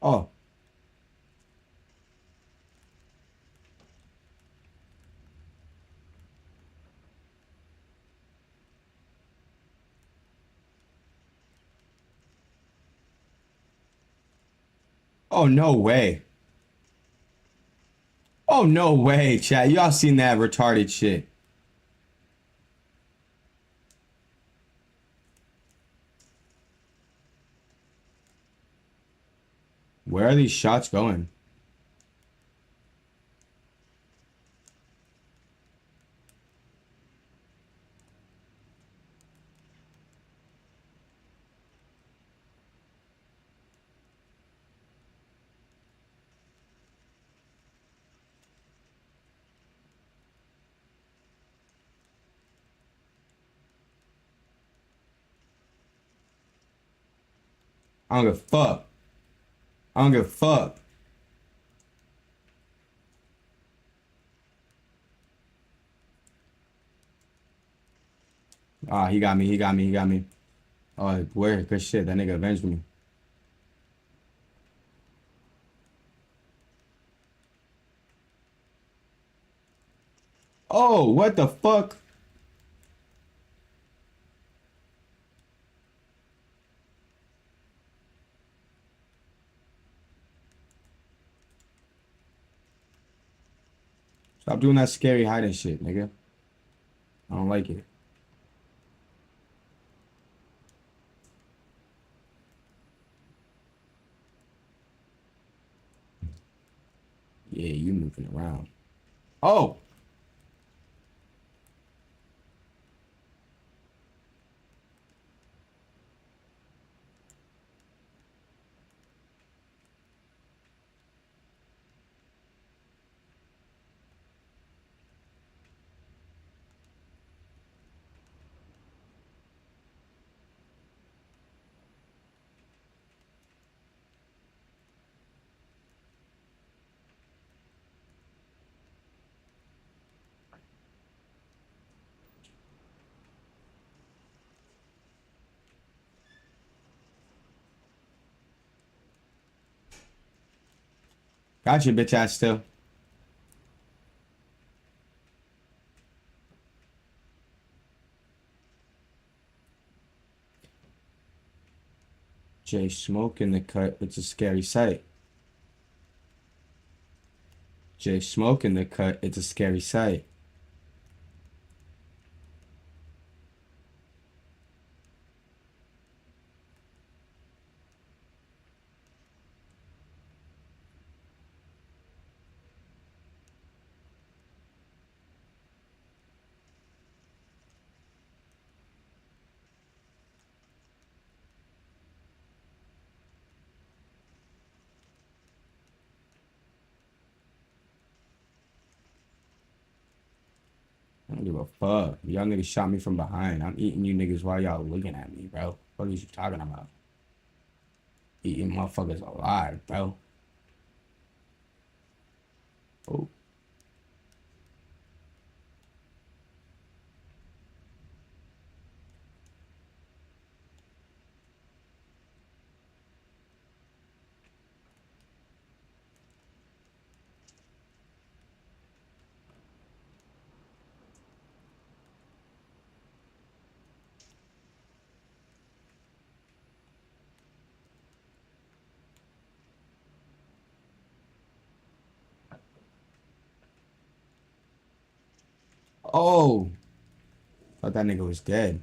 Oh. Oh, no way. Oh, no way, chat. Y'all seen that retarded shit. Where are these shots going? I don't give a fuck. I don't give a fuck. Ah, he got me. He got me. He got me. Oh, where? Good shit. That nigga avenged me. Oh, what the fuck? Stop doing that scary hiding shit, nigga. I don't like it. Yeah, you moving around. Oh! Got you, bitch ass still. Jaysmoke in the cut. It's a scary sight. Jaysmoke in the cut. It's a scary sight. I don't give a fuck. Y'all niggas shot me from behind. I'm eating you niggas while y'all looking at me, bro. What are you talking about? Eating motherfuckers alive, bro. Oh. Oh. Thought that nigga was dead.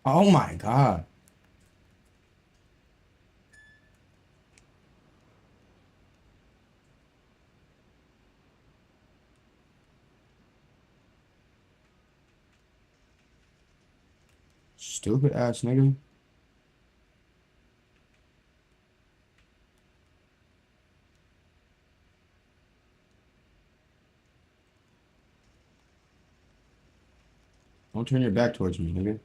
Oh my god. Stupid ass nigga. Don't turn your back towards me, nigga.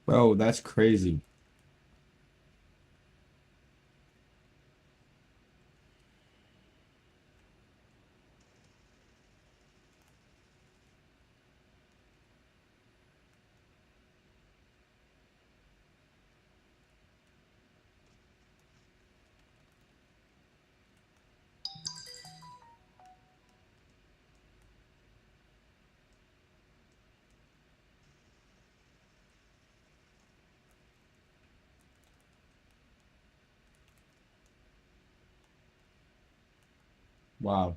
Bro, that's crazy. Wow.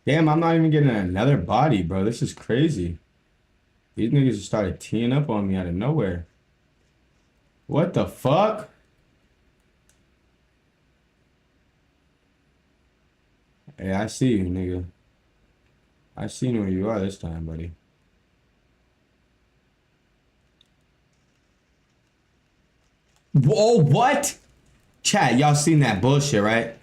Damn, I'm not even getting another body, bro. This is crazy. These niggas just started teeing up on me out of nowhere. What the fuck? Hey, I see you, nigga. I seen where you are this time, buddy. Whoa, what? Chat, y'all seen that bullshit, right?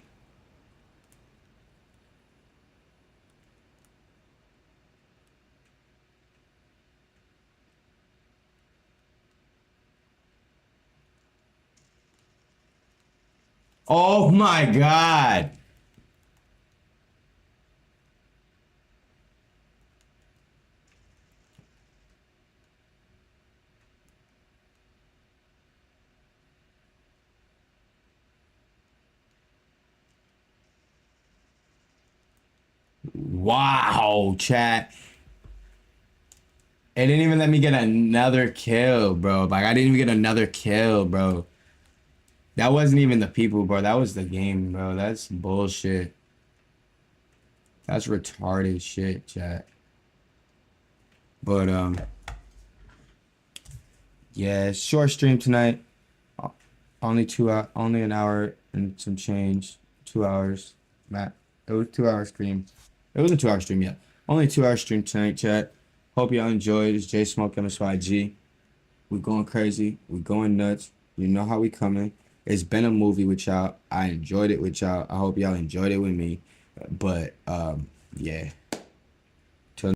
Oh my God. Wow, chat. It didn't even let me get another kill, bro. Like, I didn't even get another kill, bro. That wasn't even the people, bro. That was the game, bro. That's bullshit. That's retarded shit, chat. But, yeah, short stream tonight. Only only an hour and some change. 2 hours. Matt, it was 2 hour stream. It was a 2 hour stream, yeah. Only 2 hour stream tonight, chat. Hope y'all enjoyed. It's Jaysmoke MSYG. We're going crazy. We're going nuts. You know how we coming. It's been a movie with y'all. I enjoyed it with y'all. I hope y'all enjoyed it with me. But yeah.